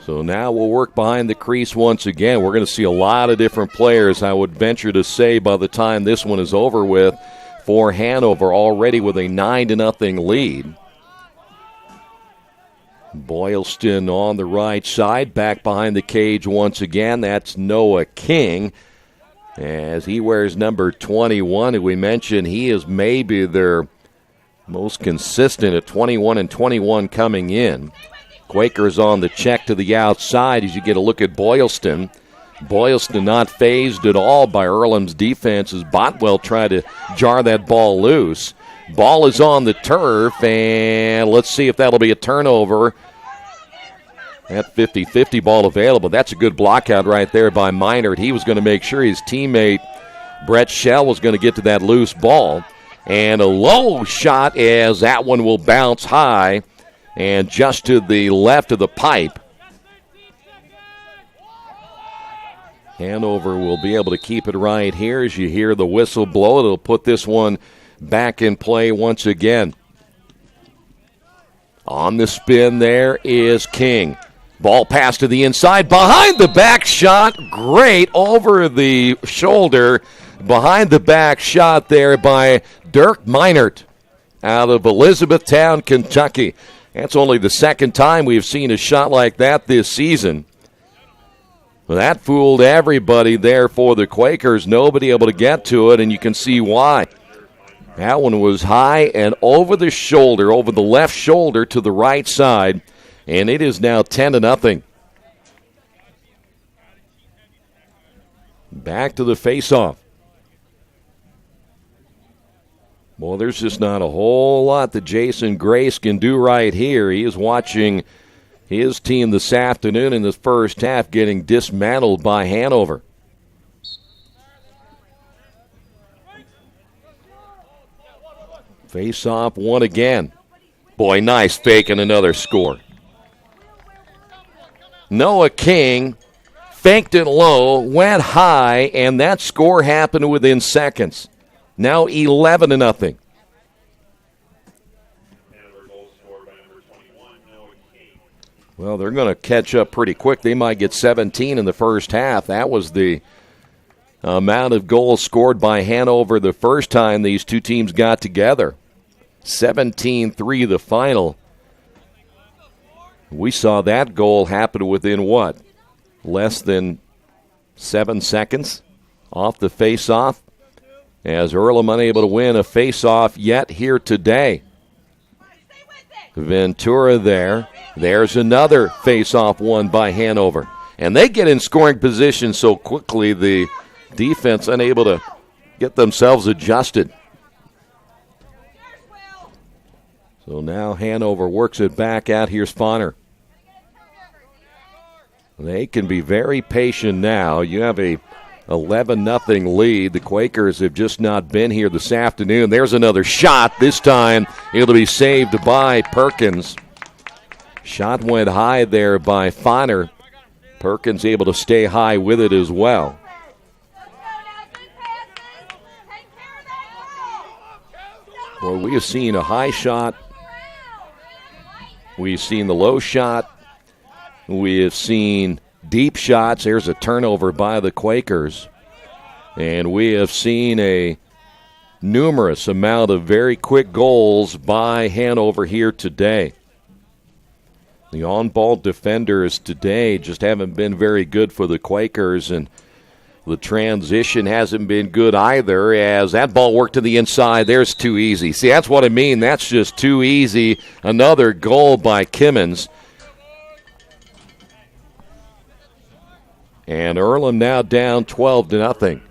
So now we'll work behind the crease once again. We're going to see a lot of different players, I would venture to say, by the time this one is over with for Hanover, already with a 9-0 lead. Boylston on the right side, back behind the cage once again. That's Noah King, as he wears number 21. And we mentioned he is maybe their most consistent at 21 and 21 coming in. Quakers on the check to the outside as you get a look at Boylston. Boylston not fazed at all by Earlham's defense as Botwell tried to jar that ball loose. Ball is on the turf, and let's see if that'll be a turnover. That 50-50 ball available. That's a good block out right there by Minard. He was going to make sure his teammate Brett Shell was going to get to that loose ball. And a low shot as that one will bounce high and just to the left of the pipe. Hanover will be able to keep it right here as you hear the whistle blow. It'll put this one back in play once again. On the spin there is King. Ball pass to the inside. Behind the back shot. Great over the shoulder. Behind the back shot there by Dirk Meinert out of Elizabethtown, Kentucky. That's only the second time we've seen a shot like that this season. Well, that fooled everybody there for the Quakers. Nobody able to get to it, and you can see why. That one was high and over the shoulder, over the left shoulder to the right side, and it is now 10-0. Back to the face-off. Well, there's just not a whole lot that Jason Grace can do right here. He is watching his team this afternoon in the first half getting dismantled by Hanover. Face-off one again. Boy, nice fake and another score. Noah King faked it low, went high, and that score happened within seconds. Now 11-0. Well, they're going to catch up pretty quick. They might get 17 in the first half. That was the amount of goals scored by Hanover the first time these two teams got together. 17-3 the final. We saw that goal happen within what? Less than 7 seconds off the face-off, as Earlham unable to win a face-off yet here today. Ventura there. There's another face-off won by Hanover. And they get in scoring position so quickly, the defense unable to get themselves adjusted. So now Hanover works it back out. Here's Fonner. They can be very patient now. You have a 11-0 lead. The Quakers have just not been here this afternoon. There's another shot. This time it'll be saved by Perkins. Shot went high there by Fonner. Perkins able to stay high with it as well. Well, we have seen a high shot. We've seen the low shot. We have seen deep shots. There's a turnover by the Quakers. And we have seen a numerous amount of very quick goals by Hanover here today. The on-ball defenders today just haven't been very good for the Quakers, and the transition hasn't been good either, as that ball worked to the inside. There's too easy. See, that's what I mean. That's just too easy. Another goal by Kimmons. And Earlham now down 12-0.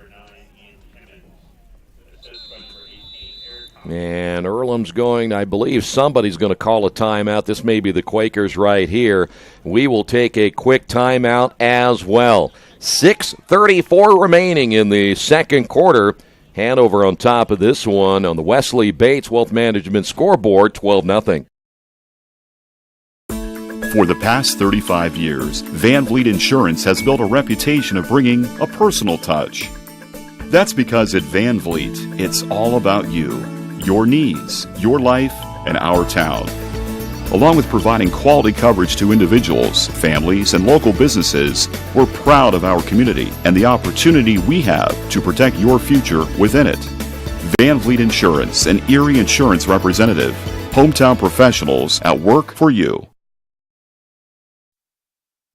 And Earlham's going, I believe somebody's going to call a timeout. This may be the Quakers right here. We will take a quick timeout as well. 6:34 remaining in the second quarter. Hanover on top of this one on the Wesley Bates Wealth Management scoreboard, 12-0. For the past 35 years, Van Vliet Insurance has built a reputation of bringing a personal touch. That's because at Van Vliet, it's all about you, your needs, your life, and our town. Along with providing quality coverage to individuals, families, and local businesses, we're proud of our community and the opportunity we have to protect your future within it. Van Vliet Insurance, an Erie Insurance representative. Hometown professionals at work for you.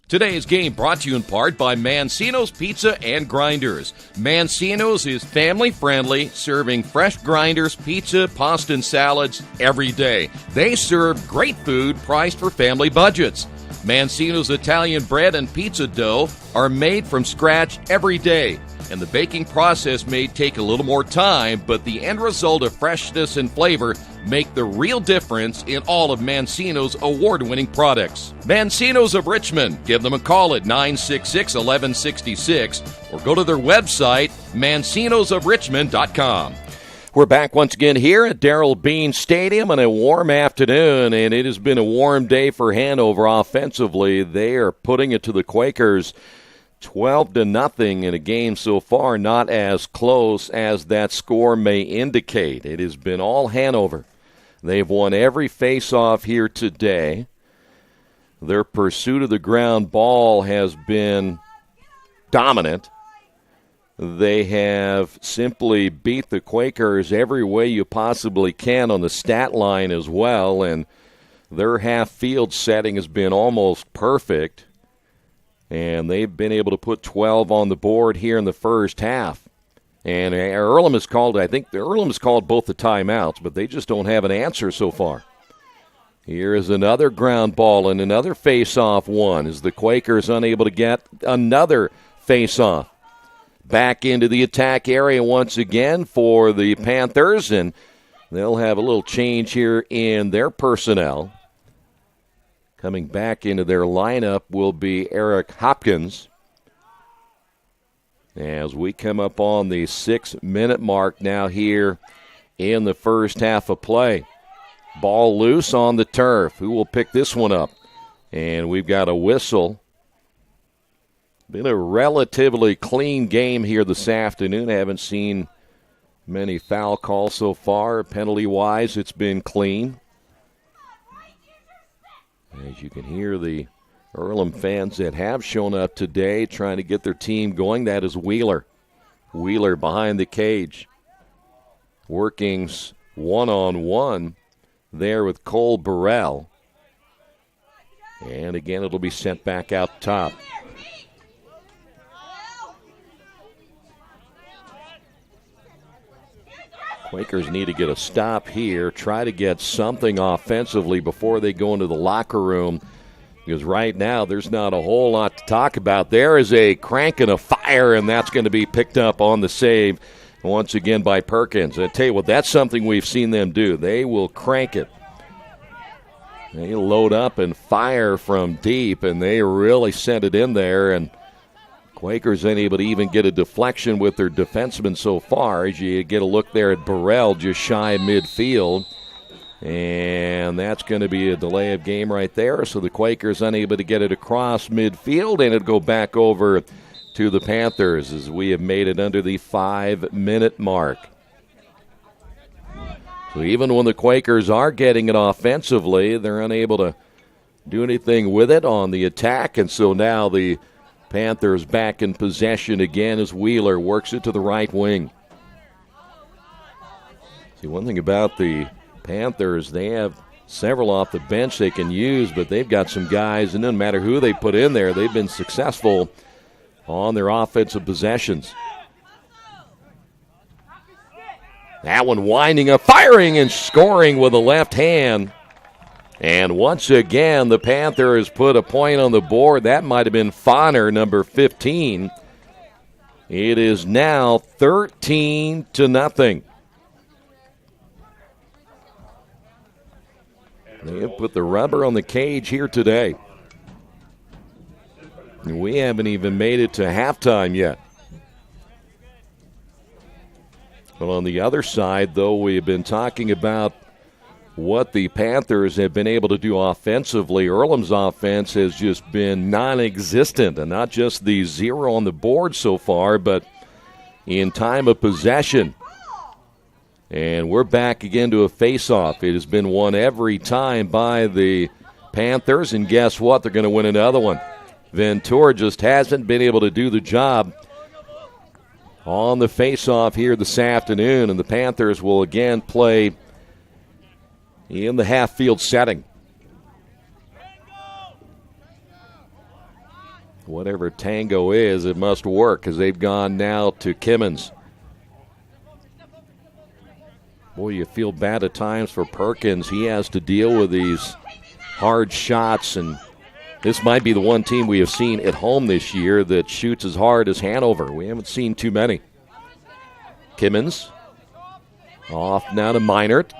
Today's game brought to you in part by Mancino's Pizza and Grinders. Mancino's is family-friendly, serving fresh grinders, pizza, pasta, and salads every day. They serve great food priced for family budgets. Mancino's Italian bread and pizza dough are made from scratch every day, and the baking process may take a little more time, but the end result of freshness and flavor make the real difference in all of Mancino's award-winning products. Mancino's of Richmond. Give them a call at 966-1166 or go to their website, mancinosofrichmond.com. We're back once again here at Darrell Bean Stadium on a warm afternoon, and it has been a warm day for Hanover offensively. They are putting it to the Quakers 12-0 in a game so far, not as close as that score may indicate. It has been all Hanover. They've won every face-off here today. Their pursuit of the ground ball has been dominant. They have simply beat the Quakers every way you possibly can on the stat line as well, and their half-field setting has been almost perfect. And they've been able to put 12 on the board here in the first half. And Earlham has called, I think Earlham has called both the timeouts, but they just don't have an answer so far. Here is another ground ball and another face-off one as the Quakers unable to get another face-off. Back into the attack area once again for the Panthers, and they'll have a little change here in their personnel. Coming back into their lineup will be Eric Hopkins. As we come up on the 6-minute mark now here in the first half of play. Ball loose on the turf. Who will pick this one up? And we've got a whistle. Been a relatively clean game here this afternoon. I haven't seen many foul calls so far. Penalty-wise, it's been clean. As you can hear, the Earlham fans that have shown up today trying to get their team going, that is Wheeler. Wheeler behind the cage. Working one-on-one there with Cole Burrell. And again, it'll be sent back out top. Quakers need to get a stop here, try to get something offensively before they go into the locker room, because right now there's not a whole lot to talk about. There is a crank and a fire, and that's going to be picked up on the save once again by Perkins. I tell you what, that's something we've seen them do. They will crank it. They load up and fire from deep, and they really sent it in there, and Quakers unable to even get a deflection with their defensemen so far. As you get a look there at Burrell just shy of midfield. And that's going to be a delay of game right there. So the Quakers unable to get it across midfield, and it'll go back over to the Panthers as we have made it under the 5-minute mark. So even when the Quakers are getting it offensively, they're unable to do anything with it on the attack. And so now the Panthers back in possession again as Wheeler works it to the right wing. See, one thing about the Panthers, they have several off the bench they can use, but they've got some guys, and no matter who they put in there, they've been successful on their offensive possessions. That one winding up, firing and scoring with a left hand. And once again, the Panthers put a point on the board. That might have been Fonner, number 15. It is now 13-0. They have put the rubber on the cage here today. And we haven't even made it to halftime yet. But on the other side, though, we've been talking about what the Panthers have been able to do offensively. Earlham's offense has just been non-existent, and not just the 0 on the board so far, but in time of possession. And we're back again to a face-off. It has been won every time by the Panthers, and guess what? They're going to win another one. Ventura just hasn't been able to do the job on the face-off here this afternoon, and the Panthers will again play in the half-field setting. Whatever tango is, it must work, as they've gone now to Kimmins. Boy, you feel bad at times for Perkins. He has to deal with these hard shots, and this might be the one team we have seen at home this year that shoots as hard as Hanover. We haven't seen too many. Kimmins off now to Meinert.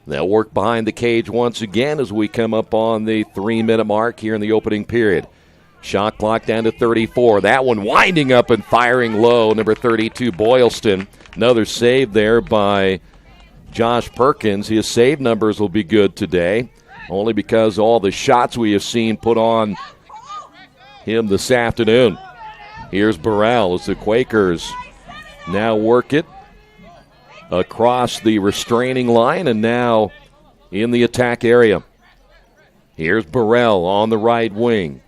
They'll work behind the cage once again as we come up on the 3-minute mark here in the opening period. Shot clock down to 34. That one winding up and firing low. Number 32, Boylston. Another save there by Josh Perkins. His save numbers will be good today, only because all the shots we have seen put on him this afternoon. Here's Burrell as the Quakers now work it across the restraining line and now in the attack area. Here's Burrell on the right wing.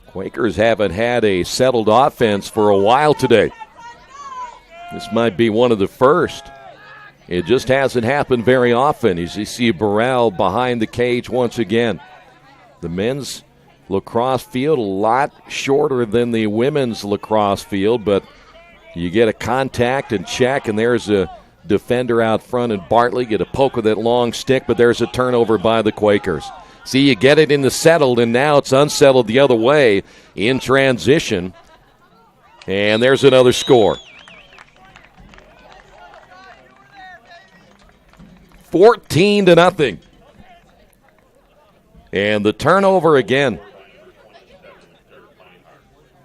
Quakers haven't had a settled offense for a while today. This might be one of the first. It just hasn't happened very often as you see Burrell behind the cage once again. The men's lacrosse field a lot shorter than the women's lacrosse field, but you get a contact and check, and there's a defender out front, and Bartley get a poke with that long stick, but there's a turnover by the Quakers. See, you get it in the settled, and now it's unsettled the other way in transition, and there's another score. 14-0. And the turnover again.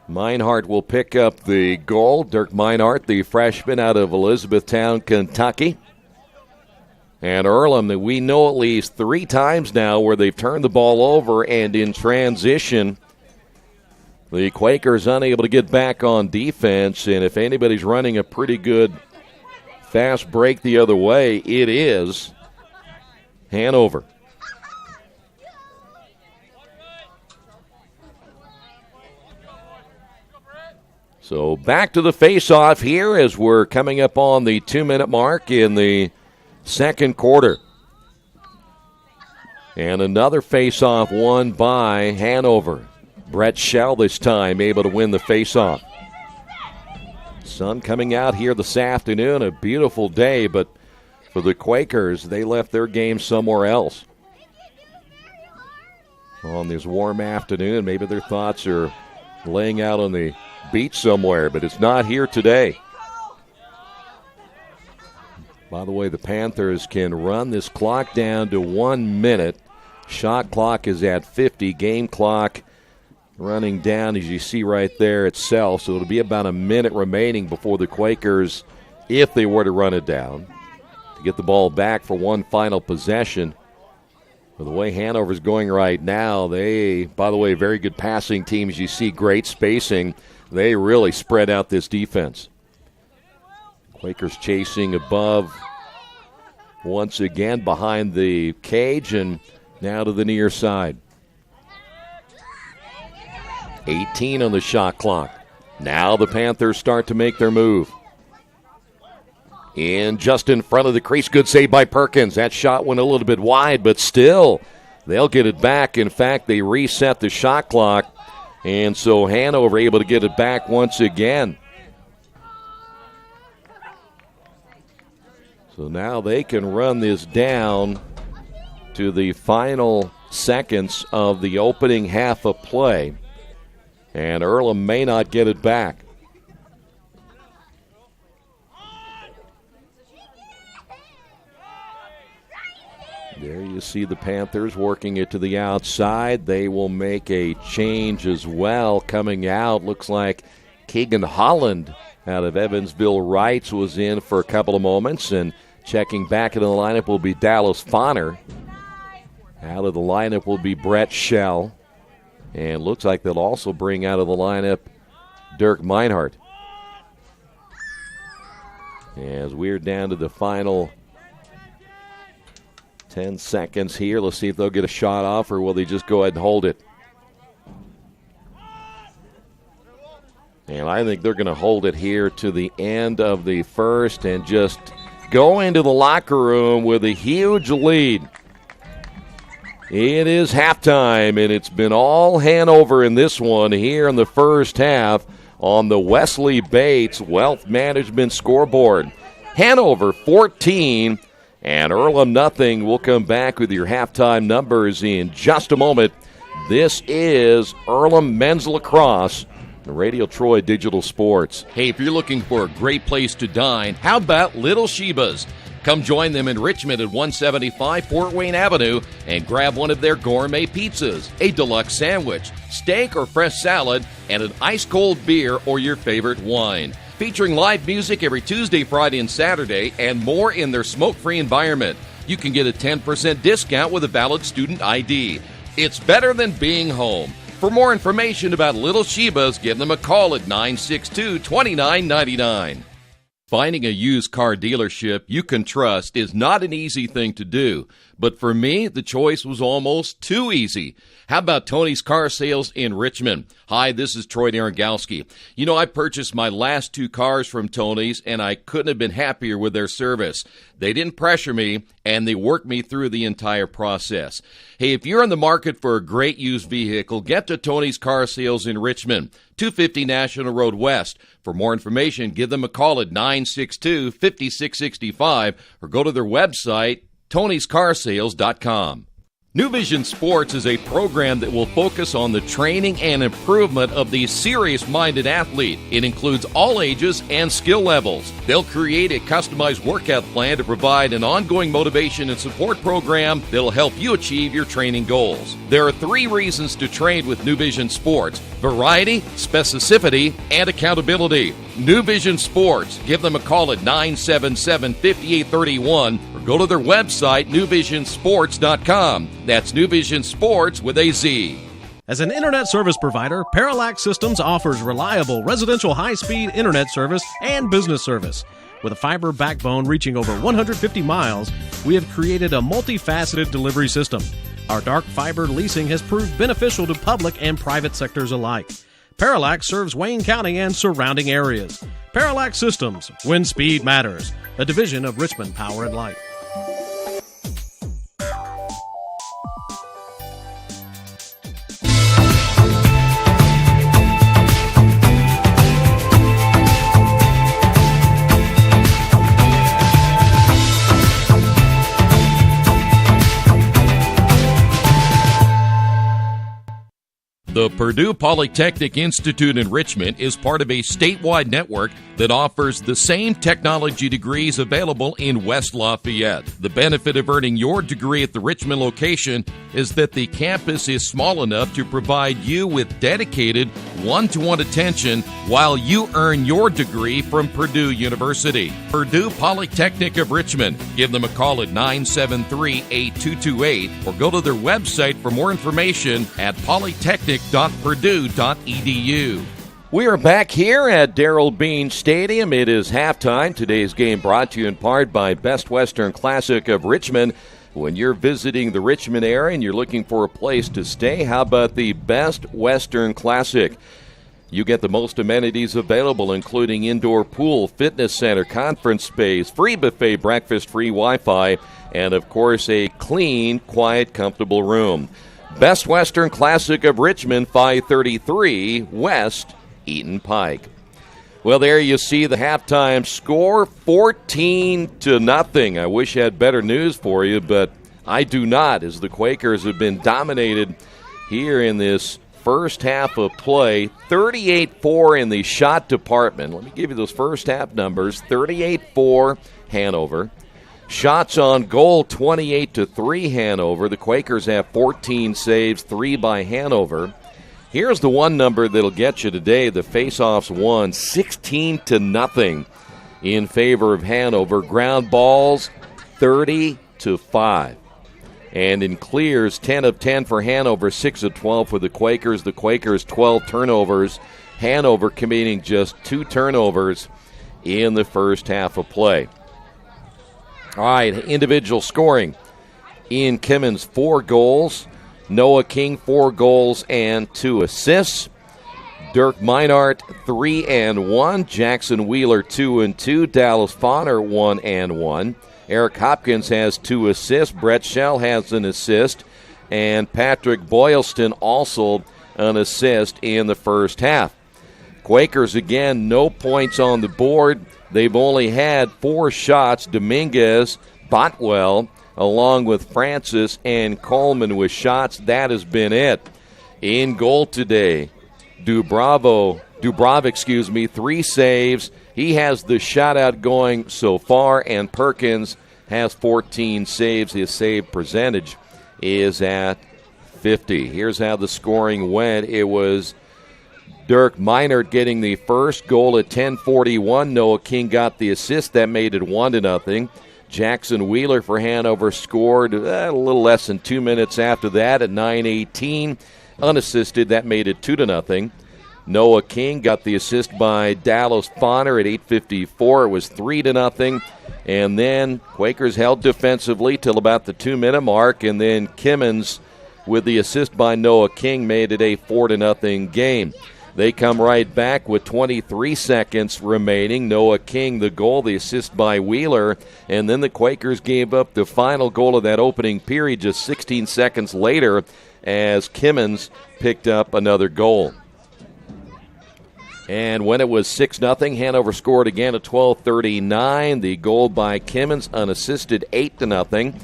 Meinhardt will pick up the goal. Dirk Meinhardt, the freshman out of Elizabethtown, Kentucky. And Earlham, that we know at least 3 times now where they've turned the ball over, and in transition, the Quakers unable to get back on defense. And if anybody's running a pretty good fast break the other way, it is Hanover. So back to the face-off here as we're coming up on the 2-minute mark in the second quarter. And another face-off won by Hanover. Brett Schell this time able to win the face-off. Sun coming out here this afternoon, a beautiful day, but for the Quakers, they left their game somewhere else. On this warm afternoon, maybe their thoughts are laying out on the beach somewhere, but it's not here today. By the way, the Panthers can run this clock down to 1 minute. Shot clock is at 50. Game clock running down, as you see right there itself. So it'll be about a minute remaining before the Quakers, if they were to run it down, to get the ball back for one final possession. But the way Hanover's going right now, they, by the way, very good passing teams. You see great spacing. They really spread out this defense. Quakers chasing above once again behind the cage and now to the near side. 18 on the shot clock. Now the Panthers start to make their move. And just in front of the crease, good save by Perkins. That shot went a little bit wide, but still, they'll get it back. In fact, they reset the shot clock, and so Hanover able to get it back once again. So now they can run this down to the final seconds of the opening half of play, and Earlham may not get it back. There you see the Panthers working it to the outside. They will make a change as well. Coming out, looks like Keegan Holland out of Evansville Wrights was in for a couple of moments. And checking back into the lineup will be Dallas Fonner. Out of the lineup will be Brett Schell. And looks like they'll also bring out of the lineup Dirk Meinhardt. As we're down to the final 10 seconds here. Let's see if they'll get a shot off, or will they just go ahead and hold it? And I think they're going to hold it here to the end of the first and just go into the locker room with a huge lead. It is halftime, and it's been all Hanover in this one here in the first half on the Wesley Bates Wealth Management scoreboard. Hanover 14 and Earlham nothing. We'll come back with your halftime numbers in just a moment. This is Earlham Men's Lacrosse, Radio Troy Digital Sports. Hey, if you're looking for a great place to dine, how about Little Sheba's? Come join them in Richmond at 175 Fort Wayne Avenue and grab one of their gourmet pizzas, a deluxe sandwich, steak or fresh salad, and an ice-cold beer or your favorite wine. Featuring live music every Tuesday, Friday, and Saturday, and more in their smoke-free environment. You can get a 10% discount with a valid student ID. It's better than being home. For more information about Little Sheba's, give them a call at 962-2999. Finding a used car dealership you can trust is not an easy thing to do, but for me, the choice was almost too easy. How about Tony's Car Sales in Richmond? Hi, this is Troy Narangowski. You know, I purchased my last 2 cars from Tony's, and I couldn't have been happier with their service. They didn't pressure me, and they worked me through the entire process. Hey, if you're in the market for a great used vehicle, get to Tony's Car Sales in Richmond, 250 National Road West. For more information, give them a call at 962-5665 or go to their website, tonyscarsales.com. New Vision Sports is a program that will focus on the training and improvement of the serious-minded athlete. It includes all ages and skill levels. They'll create a customized workout plan to provide an ongoing motivation and support program that'll help you achieve your training goals. There are 3 reasons to train with New Vision Sports: variety, specificity, and accountability. New Vision Sports. Give them a call at 977-5831 or go to their website, newvisionsports.com. That's New Vision Sports with a Z. As an internet service provider, Parallax Systems offers reliable residential high-speed internet service and business service. With a fiber backbone reaching over 150 miles, we have created a multifaceted delivery system. Our dark fiber leasing has proved beneficial to public and private sectors alike. Parallax serves Wayne County and surrounding areas. Parallax Systems, when speed matters. A division of Richmond Power and Light. The Purdue Polytechnic Institute in Richmond is part of a statewide network that offers the same technology degrees available in West Lafayette. The benefit of earning your degree at the Richmond location is that the campus is small enough to provide you with dedicated one-to-one attention while you earn your degree from Purdue University. Purdue Polytechnic of Richmond. Give them a call at 973-8228 or go to their website for more information at polytechnic.purdue.edu. We are back here at Darrell Bean Stadium. It is halftime. Today's game brought to you in part by Best Western Classic of Richmond. When you're visiting the Richmond area and you're looking for a place to stay, how about the Best Western Classic? You get the most amenities available, including indoor pool, fitness center, conference space, free buffet breakfast, free Wi-Fi, and, of course, a clean, quiet, comfortable room. Best Western Classic of Richmond, 533 West Eaton Pike. Well, there you see the halftime score, 14-0. I wish I had better news for you, but I do not, as the Quakers have been dominated here in this first half of play. 38-4 in the shot department. Let me give you those first half numbers. 38-4 Hanover, Shots on goal, 28-3 Hanover. The Quakers have 14 saves, 3 by Hanover. Here's the one number that'll get you today. The faceoffs won 16-0 in favor of Hanover. Ground balls, 30-5. And in clears, 10 of 10 for Hanover, 6 of 12 for the Quakers. The Quakers, 12 turnovers. Hanover committing just 2 turnovers in the first half of play. All right, individual scoring. Ian Kimmins, 4 goals. Noah King, 4 goals and 2 assists. Dirk Meinhardt, 3 and 1. Jackson Wheeler, 2 and 2. Dallas Fauner, 1 and 1. Eric Hopkins has 2 assists. Brett Schell has an assist. And Patrick Boylston also an assist in the first half. Quakers, again, no points on the board. They've only had 4 shots. Dominguez, Botwell, along with Francis and Coleman with shots. That has been it. In goal today, Dubrov, 3 saves. He has the shutout going so far, and Perkins has 14 saves. His save percentage is at 50. Here's how the scoring went. It was Dirk Meinhardt getting the first goal at 10:41. Noah King got the assist. That made it 1-0. Jackson Wheeler for Hanover scored a little less than 2 minutes after that at 9:18. Unassisted. That made it 2-0. Noah King got the assist by Dallas Fauner at 8:54. It was 3-0. And then Quakers held defensively till about the 2-minute mark. And then Kimmins with the assist by Noah King made it a 4-0 game. They come right back with 23 seconds remaining. Noah King, the goal, the assist by Wheeler. And then the Quakers gave up the final goal of that opening period just 16 seconds later as Kimmins picked up another goal. And when it was 6-0, Hanover scored again at 12:39. The goal by Kimmins, unassisted, 8-0.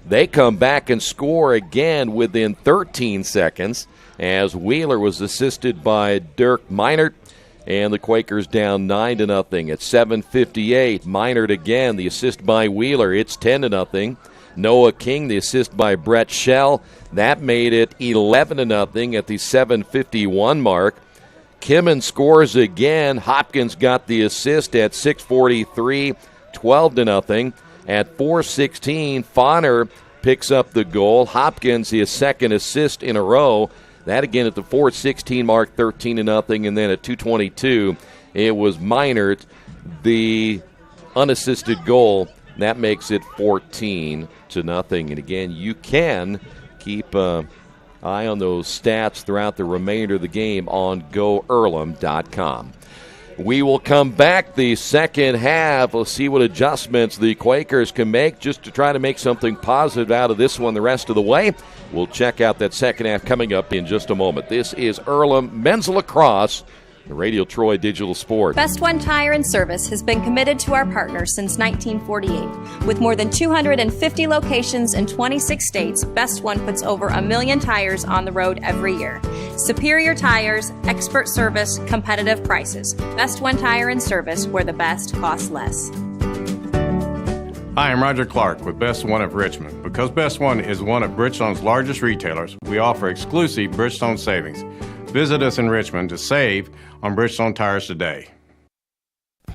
They come back and score again within 13 seconds as Wheeler was assisted by Dirk Meinhardt. And the Quakers down 9-0 at 7:58. Meinhardt again, the assist by Wheeler. It's 10-0. Noah King, the assist by Brett Schell. That made it 11-0 at the 7:51 mark. Kimmins scores again. Hopkins got the assist at 6:43, 12-0. At 4:16, Fauner picks up the goal. Hopkins, his second assist in a row. That again at the 4:16 mark, 13-0. And then at 2:22, it was Meinhardt, the unassisted goal. That makes it 14-0. And again, you can keep eye on those stats throughout the remainder of the game on GoEarlham.com. We will come back the second half. We'll see what adjustments the Quakers can make just to try to make something positive out of this one the rest of the way. We'll check out that second half coming up in just a moment. This is Earlham Men's Lacrosse, the Radio Troy Digital Sport. Best One Tire and Service has been committed to our partners since 1948. With more than 250 locations in 26 states, Best One puts over 1 million tires on the road every year. Superior tires, expert service, competitive prices. Best One Tire and Service, where the best costs less. Hi, I'm Roger Clark with Best One of Richmond. Because Best One is one of Bridgestone's largest retailers, we offer exclusive Bridgestone savings. Visit us in Richmond to save on Bridgestone tires today.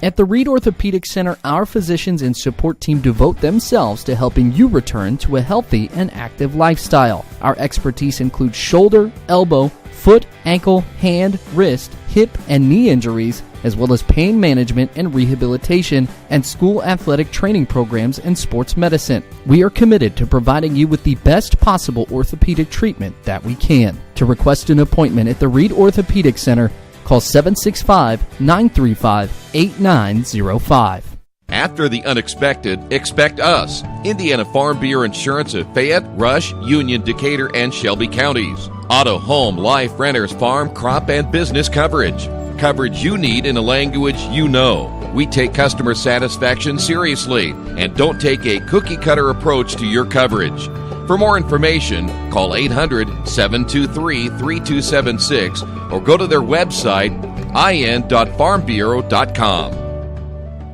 At the Reed Orthopedic Center, our physicians and support team devote themselves to helping you return to a healthy and active lifestyle. Our expertise includes shoulder, elbow, foot, ankle, hand, wrist, hip, and knee injuries, as well as pain management and rehabilitation, and school athletic training programs and sports medicine. We are committed to providing you with the best possible orthopedic treatment that we can. To request an appointment at the Reed Orthopedic Center, call 765-935-8905. After the unexpected, expect us. Indiana Farm Bureau Insurance of Fayette, Rush, Union, Decatur, and Shelby counties. Auto, home, life, renters, farm, crop, and business coverage. Coverage you need in a language you know. We take customer satisfaction seriously and don't take a cookie-cutter approach to your coverage. For more information, call 800-723-3276 or go to their website, in.farmbureau.com.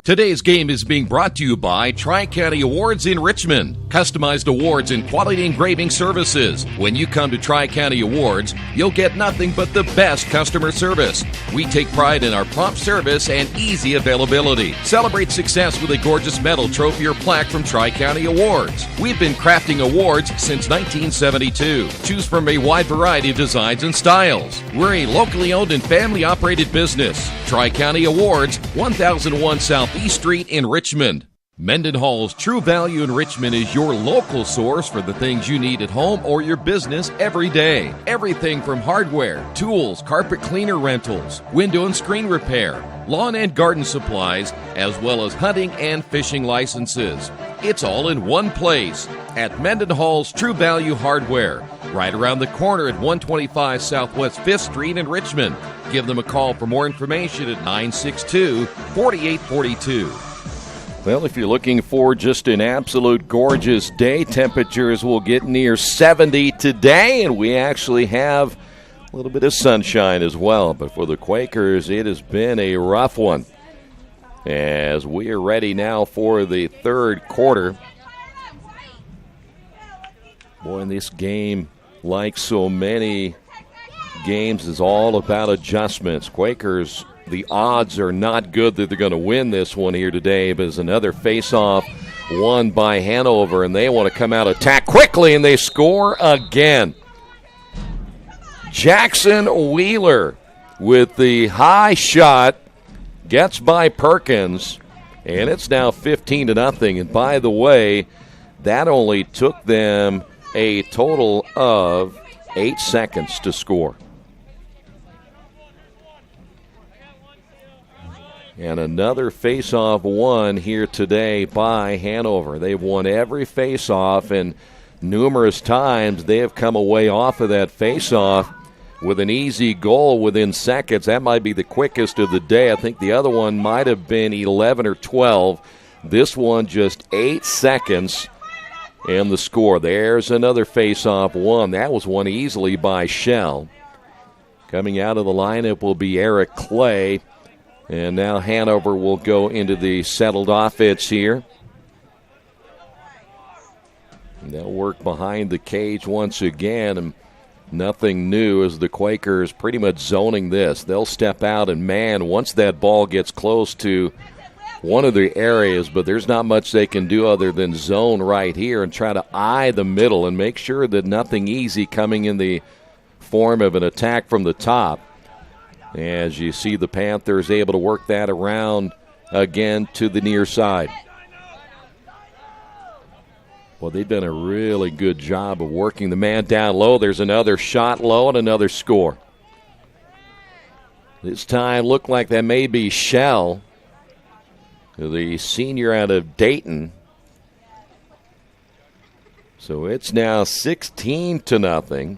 Today's game is being brought to you by Tri-County Awards in Richmond. Customized awards and quality engraving services. When you come to Tri-County Awards, you'll get nothing but the best customer service. We take pride in our prompt service and easy availability. Celebrate success with a gorgeous medal, trophy, or plaque from Tri-County Awards. We've been crafting awards since 1972. Choose from a wide variety of designs and styles. We're a locally owned and family-operated business. Tri-County Awards, 1001 South East Street in Richmond. Mendenhall's True Value in Richmond is your local source for the things you need at home or your business every day. Everything from hardware, tools, carpet cleaner rentals, window and screen repair, lawn and garden supplies, as well as hunting and fishing licenses. It's all in one place at Mendenhall's True Value Hardware, right around the corner at 125 Southwest 5th Street in Richmond. Give them a call for more information at 962-4842. Well, if you're looking for just an absolute gorgeous day, temperatures will get near 70 today, and we actually have a little bit of sunshine as well. But for the Quakers, it has been a rough one. As we are ready now for the third quarter. Boy, in this game, like so many games, is all about adjustments. Quakers, the odds are not good that they're going to win this one here today, but it's another face-off won by Hanover, and they want to come out attack quickly, and they score again. Jackson Wheeler with the high shot gets by Perkins, and it's now 15-0. And by the way, that only took them a total of 8 seconds to score. And another face-off won here today by Hanover. They've won every face-off, and numerous times they have come away off of that face-off with an easy goal within seconds. That might be the quickest of the day. I think the other one might have been 11 or 12. This one just 8 seconds, and the score. There's another face-off won. That was won easily by Shell. Coming out of the lineup will be Eric Clay. And now Hanover will go into the settled offense here. And they'll work behind the cage once again, and nothing new as the Quakers pretty much zoning this. They'll step out and man once that ball gets close to one of the areas, but there's not much they can do other than zone right here and try to eye the middle and make sure that nothing easy coming in the form of an attack from the top. As you see the Panthers able to work that around again to the near side. Well, they've done a really good job of working the man down low. There's another shot low and another score. This time looked like that may be Shell, the senior out of Dayton. So it's now 16-0.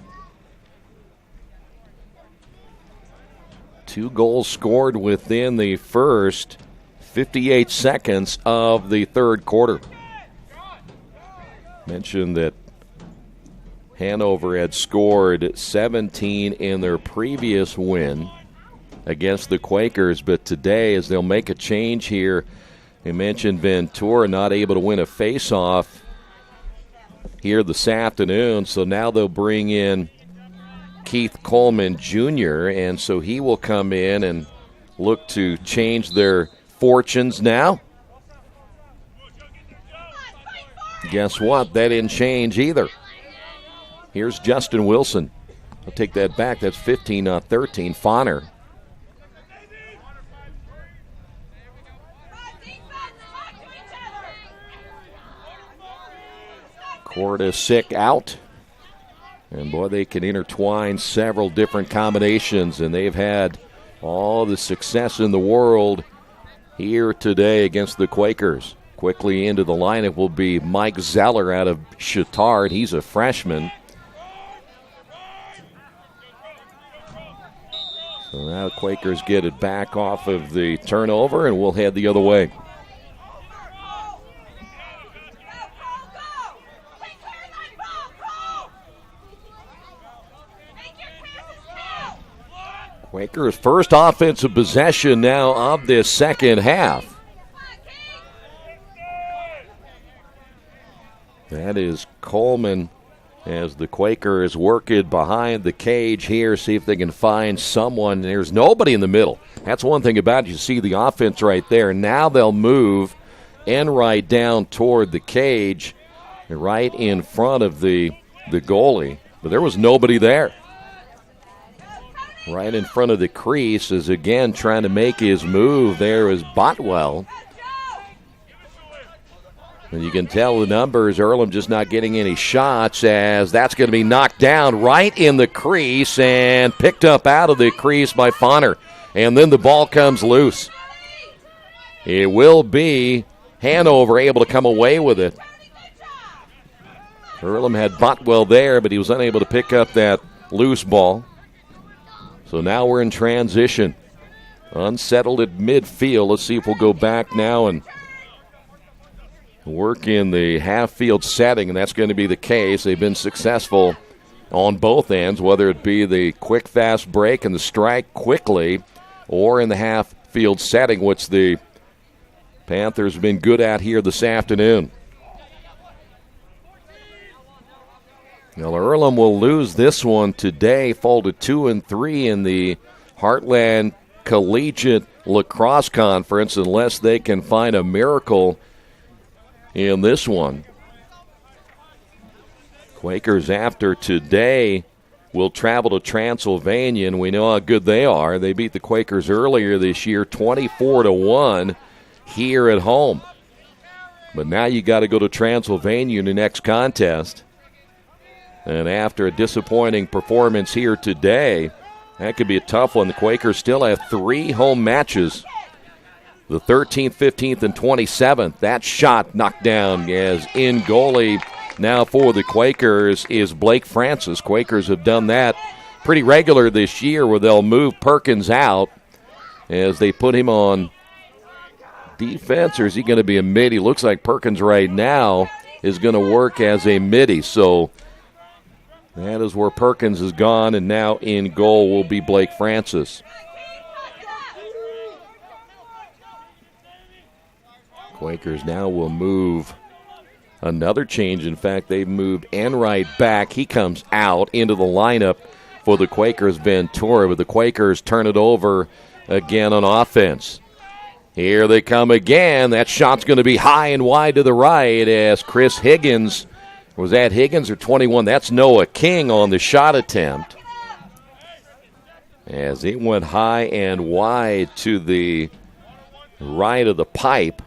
2 goals scored within the first 58 seconds of the third quarter. Mentioned that Hanover had scored 17 in their previous win against the Quakers, but today, as they'll make a change here, they mentioned Ventura not able to win a face-off here this afternoon, so now they'll bring in Keith Coleman Jr., and so he will come in and look to change their fortunes now. Guess what? That didn't change either. Here's Justin Wilson. I'll take that back. That's 15, not 13. Fonner. Kortasic out. And, boy, they can intertwine several different combinations, and they've had all the success in the world here today against the Quakers. Quickly into the lineup will be Mike Zeller out of Chittard. He's a freshman. So now the Quakers get it back off of the turnover, and we'll head the other way. Quakers' first offensive possession now of this second half. That is Coleman as the Quakers work it behind the cage here, see if they can find someone. There's nobody in the middle. That's one thing about it. You see the offense right there. Now they'll move Enright down toward the cage, right in front of the goalie. But there was nobody there. Right in front of the crease is again trying to make his move. There is Botwell. And you can tell the numbers, Earlham just not getting any shots, as that's going to be knocked down right in the crease and picked up out of the crease by Fonner. And then the ball comes loose. It will be Hanover able to come away with it. Earlham had Botwell there, but he was unable to pick up that loose ball. So now we're in transition. Unsettled at midfield. Let's see if we'll go back now and work in the half-field setting, and that's going to be the case. They've been successful on both ends, whether it be the quick, fast break and the strike quickly or in the half-field setting, which the Panthers have been good at here this afternoon. Now, Earlham will lose this one today, fall to 2-3 in the Heartland Collegiate Lacrosse Conference unless they can find a miracle in this one. Quakers, after today, will travel to Transylvania, and we know how good they are. They beat the Quakers earlier this year 24-1 here at home. But now you got to go to Transylvania in the next contest. And after a disappointing performance here today, that could be a tough one. The Quakers still have 3 home matches. The 13th, 15th, and 27th. That shot knocked down as in goalie now for the Quakers is Blake Francis. Quakers have done that pretty regular this year where they'll move Perkins out as they put him on defense, or is he going to be a mid? He looks like Perkins right now is going to work as a midi. So that is where Perkins is gone, and now in goal will be Blake Francis. Quakers now will move another change. In fact, they've moved Enright back. He comes out into the lineup for the Quakers Ventura, but the Quakers turn it over again on offense. Here they come again. That shot's going to be high and wide to the right as Chris Higgins, was that Higgins or 21? That's Noah King on the shot attempt. As it went high and wide to the right of the pipe.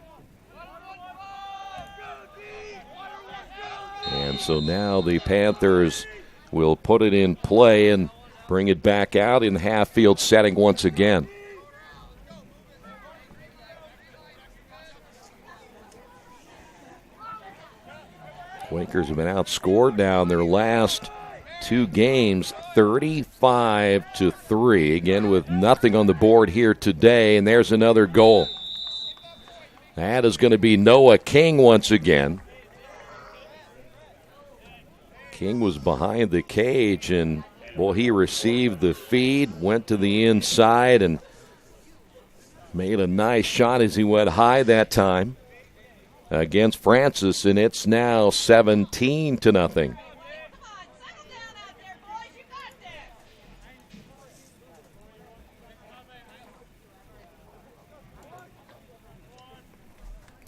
And so now the Panthers will put it in play and bring it back out in the half-field setting once again. Quakers have been outscored now in their last 2 games, 35-3. Again, with nothing on the board here today, and there's another goal. That is going to be Noah King once again. King was behind the cage, and, well, he received the feed, went to the inside, and made a nice shot as he went high that time against Francis, and it's now 17-0.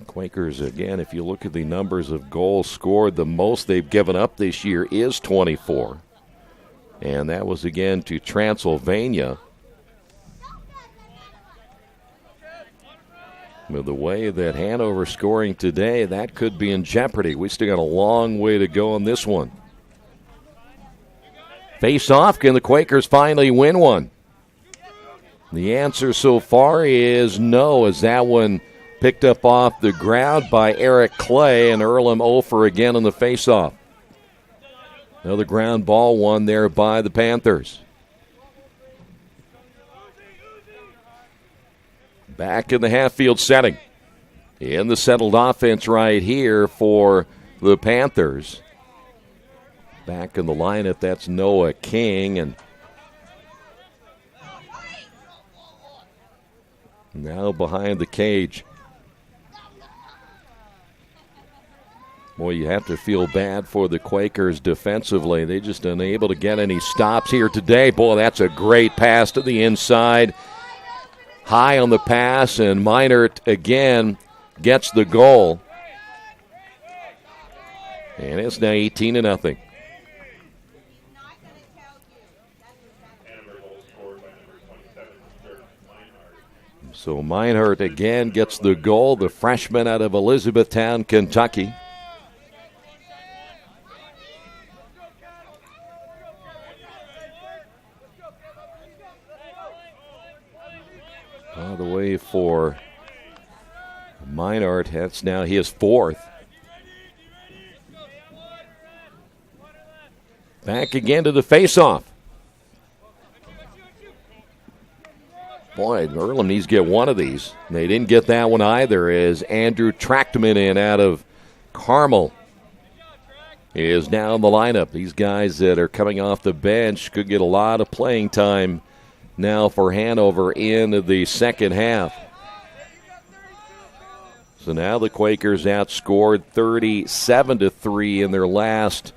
Quakers, again, if you look at the numbers of goals scored, the most they've given up this year is 24. And that was, again, to Transylvania. With the way that Hanover's scoring today, that could be in jeopardy. We still got a long way to go on this one. Face off, can the Quakers finally win one? The answer so far is no, as that one picked up off the ground by Eric Clay, and Earlham over again on the face-off. Another ground ball won there by the Panthers. Back in the half-field setting. In the settled offense right here for the Panthers. Back in the lineup, that's Noah King, and now behind the cage. Boy, you have to feel bad for the Quakers defensively. They just unable to get any stops here today. Boy, that's a great pass to the inside. High on the pass, and Meinert again gets the goal. And it's now 18-0. So Meinert again gets the goal, the freshman out of Elizabethtown, Kentucky. All the way for Meinert. That's now his fourth. Back again to the faceoff. Boy, Earlham needs to get one of these. They didn't get that one either, as Andrew Trachtman in out of Carmel is now in the lineup. These guys that are coming off the bench could get a lot of playing time now for Hanover in the second half. So now the Quakers outscored 37-3 in their last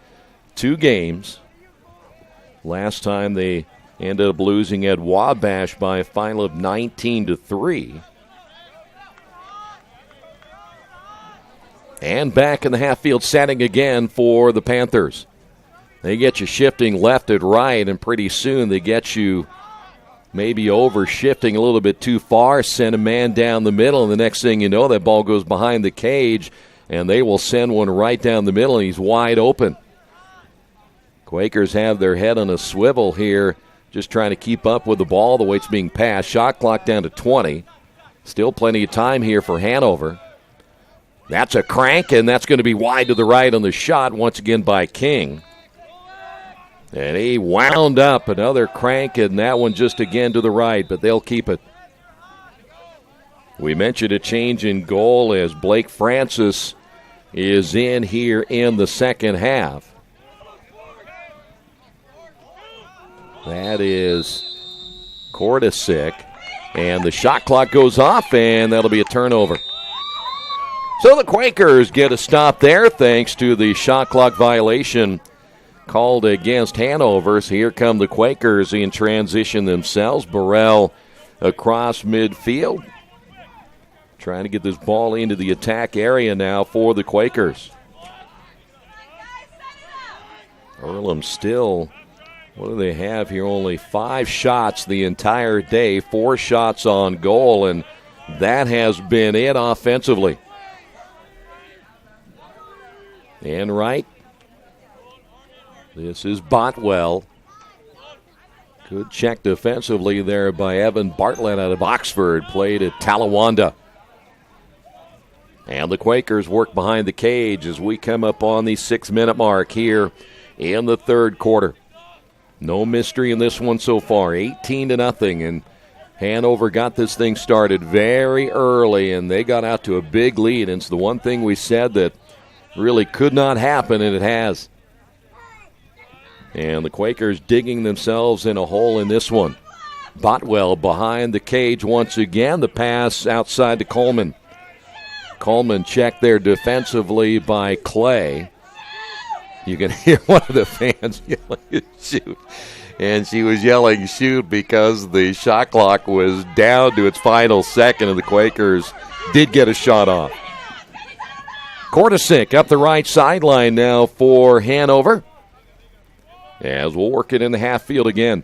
two games. Last time they ended up losing at Wabash by a final of 19-3. And back in the half-field setting again for the Panthers. They get you shifting left and right, and pretty soon they get you maybe over shifting a little bit too far, send a man down the middle, and the next thing you know, that ball goes behind the cage, and they will send one right down the middle, and he's wide open. Quakers have their head on a swivel here, just trying to keep up with the ball, the way it's being passed. Shot clock down to 20. Still plenty of time here for Hanover. That's a crank, and that's going to be wide to the right on the shot once again by King. And he wound up another crank, and that one just again to the right, but they'll keep it. We mentioned a change in goal as Blake Francis is in here in the second half. That is Kortasic, and the shot clock goes off, and that'll be a turnover. So the Quakers get a stop there thanks to the shot clock violation called against Hanover. So here come the Quakers in transition themselves. Burrell across midfield, trying to get this ball into the attack area now for the Quakers. Earlham still, what do they have here? Only 5 shots the entire day, 4 shots on goal, and that has been it offensively. And right, this is Botwell. Good check defensively there by Evan Bartlett out of Oxford, played at Talawanda. And the Quakers work behind the cage as we come up on the 6-minute mark here in the third quarter. No mystery in this one so far, 18-0, and Hanover got this thing started very early, and they got out to a big lead. And it's the one thing we said that really could not happen, and it has. And the Quakers digging themselves in a hole in this one. Botwell behind the cage once again. The pass outside to Coleman. Coleman checked there defensively by Clay. You can hear one of the fans yelling, shoot. And she was yelling, shoot, because the shot clock was down to its final second, and the Quakers did get a shot off. Kortasic up the right sideline now for Hanover, as we'll work it in the half field again.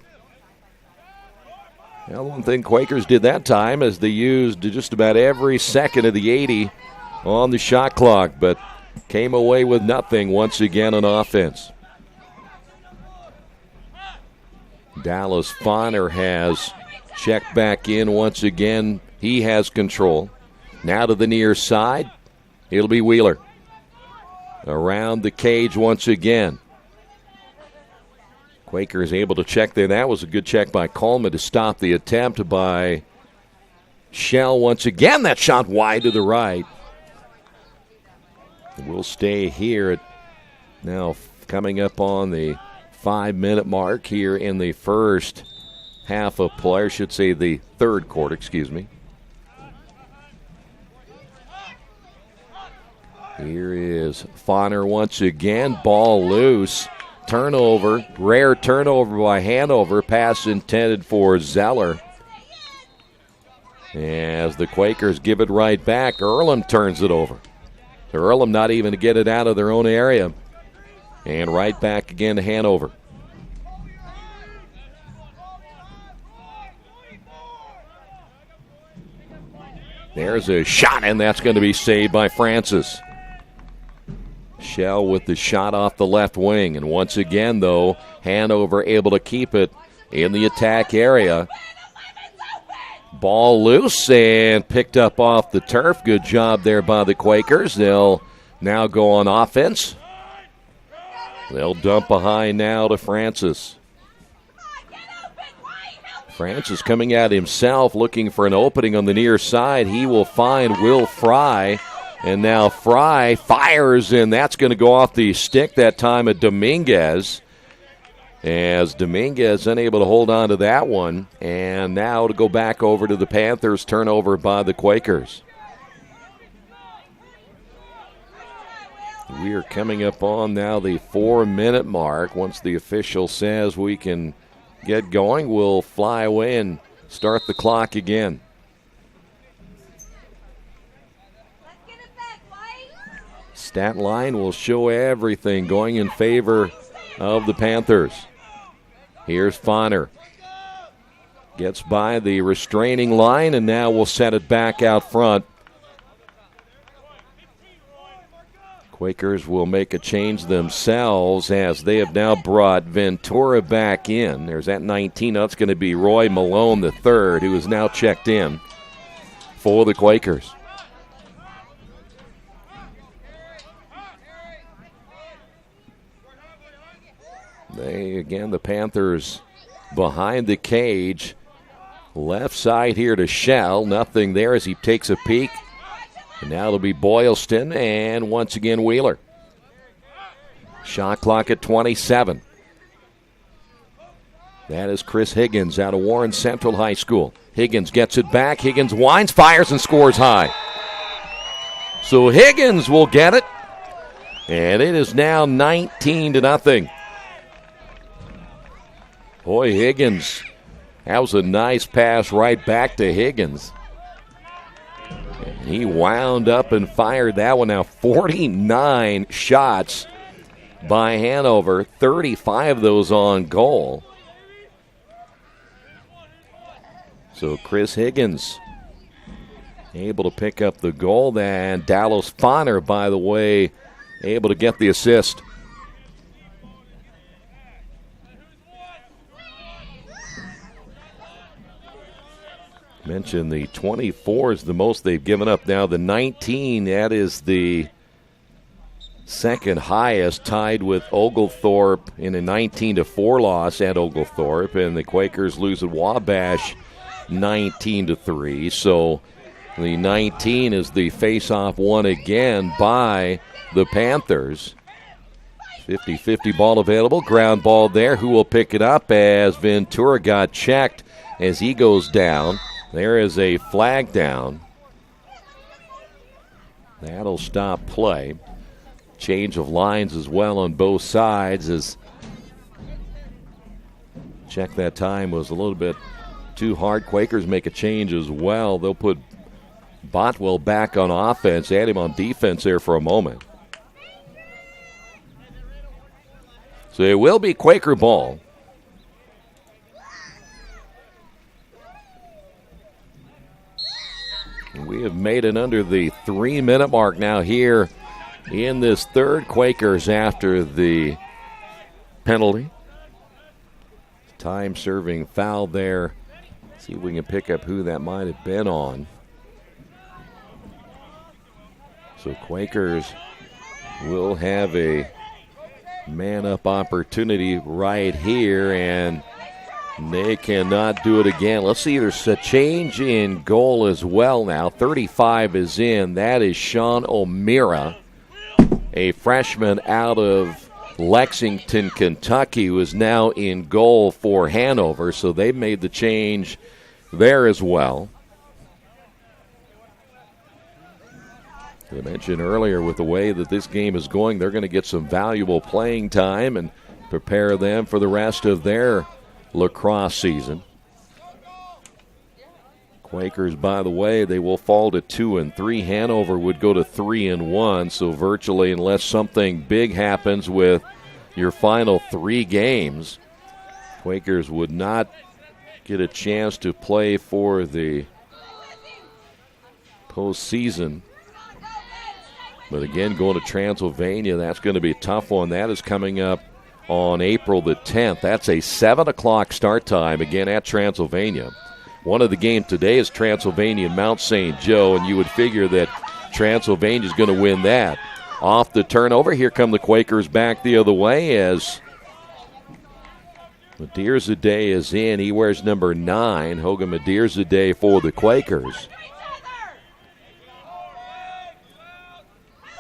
Now, one thing Quakers did that time is they used just about every second of the 80 on the shot clock, but came away with nothing once again on offense. Dallas Fonner has checked back in once again. He has control. Now to the near side. It'll be Wheeler. Around the cage once again. Quakers able to check there. That was a good check by Coleman to stop the attempt by Shell once again. That shot wide to the right. We'll stay here at now coming up on the 5-minute mark here in the first half of play. I should say the third quarter, excuse me. Here is Fonner once again. Ball loose. Turnover. Rare turnover by Hanover. Pass intended for Zeller. As the Quakers give it right back, Earlham turns it over. So Earlham not even to get it out of their own area. And right back again to Hanover. There's a shot, and that's going to be saved by Francis. Shell with the shot off the left wing. And once again, though, Hanover able to keep it in the attack area. Ball loose and picked up off the turf. Good job there by the Quakers. They'll now go on offense. They'll dump behind now to Francis. Francis coming at himself, looking for an opening on the near side. He will find Will Fry. And now Fry fires, and that's going to go off the stick that time at Dominguez. As Dominguez unable to hold on to that one. And now to go back over to the Panthers, turnover by the Quakers. We are coming up on now the 4-minute mark. Once the official says we can get going, we'll fly away and start the clock again. Stat line will show everything going in favor of the Panthers. Here's Fonner. Gets by the restraining line, and now we'll set it back out front. Quakers will make a change themselves as they have now brought Ventura back in. There's that 19. That's going to be Roy Malone III, who is now checked in for the Quakers. The Panthers behind the cage. Left side here to Shell. Nothing there as he takes a peek. And now it'll be Boylston and once again Wheeler. Shot clock at 27. That is Chris Higgins out of Warren Central High School. Higgins gets it back. Higgins winds, fires, and scores high. So Higgins will get it. And it is now 19-0. Boy, Higgins, that was a nice pass right back to Higgins. And he wound up and fired that one. Now 49 shots by Hanover, 35 of those on goal. So Chris Higgins able to pick up the goal. And Dallas Fonner, by the way, able to get the assist. Mentioned the 24 is the most they've given up. Now the 19, that is the second highest, tied with Oglethorpe in a 19-4 loss at Oglethorpe, and the Quakers lose at Wabash 19-3. So the 19 is the face-off won again by the Panthers. 50-50 ball available. Ground ball there. Who will pick it up as Ventura got checked as he goes down. There is a flag down. That'll stop play. Change of lines as well on both sides as check that time was a little bit too hard. Quakers make a change as well. They'll put Botwell back on offense, add him on defense there for a moment. So it will be Quaker ball. We have made it under the 3-minute mark now here in this third. Quakers after the penalty. Time-serving foul there. See if we can pick up who that might have been on. So Quakers will have a man-up opportunity right here, and they cannot do it again. Let's see, there's a change in goal as well now. 35 is in. That is Sean O'Meara, a freshman out of Lexington, Kentucky, who is now in goal for Hanover. So they made the change there as well. I mentioned earlier, with the way that this game is going, they're going to get some valuable playing time and prepare them for the rest of their lacrosse season. Quakers, by the way, they will fall to 2-3. Hanover would go to 3-1. So virtually, unless something big happens with your final 3 games, Quakers would not get a chance to play for the postseason. But again, going to Transylvania, that's going to be a tough one. That is coming up on April the 10th. That's a 7 o'clock start time, again, at Transylvania. One of the games today is Transylvania and Mount St. Joe, and you would figure that Transylvania is going to win that. Off the turnover, here come the Quakers back the other way as Madeirzadeh is in. He wears number 9. Hogan Madeirzadeh for the Quakers.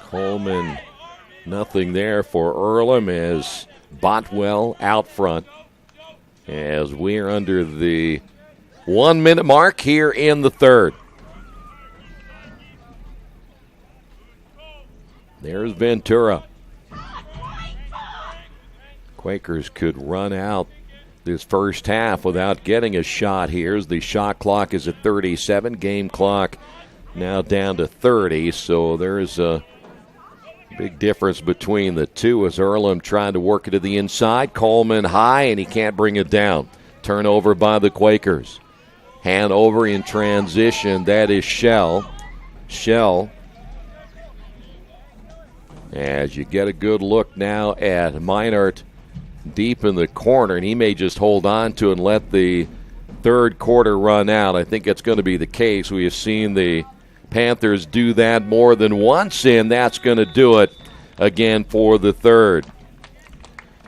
Coleman, nothing there for Earlham as Botwell out front. As we're under the 1-minute mark here in the third. There's Ventura. Quakers could run out this first half without getting a shot here. The shot clock is at 37. Game clock now down to 30. So there's a big difference between the two as Earlham trying to work it to the inside. Coleman high, and he can't bring it down. Turnover by the Quakers. Hanover in transition. That is Shell. As you get a good look now at Meinert deep in the corner, and he may just hold on to and let the third quarter run out. I think that's going to be the case. We have seen the Panthers do that more than once, and that's going to do it again for the third.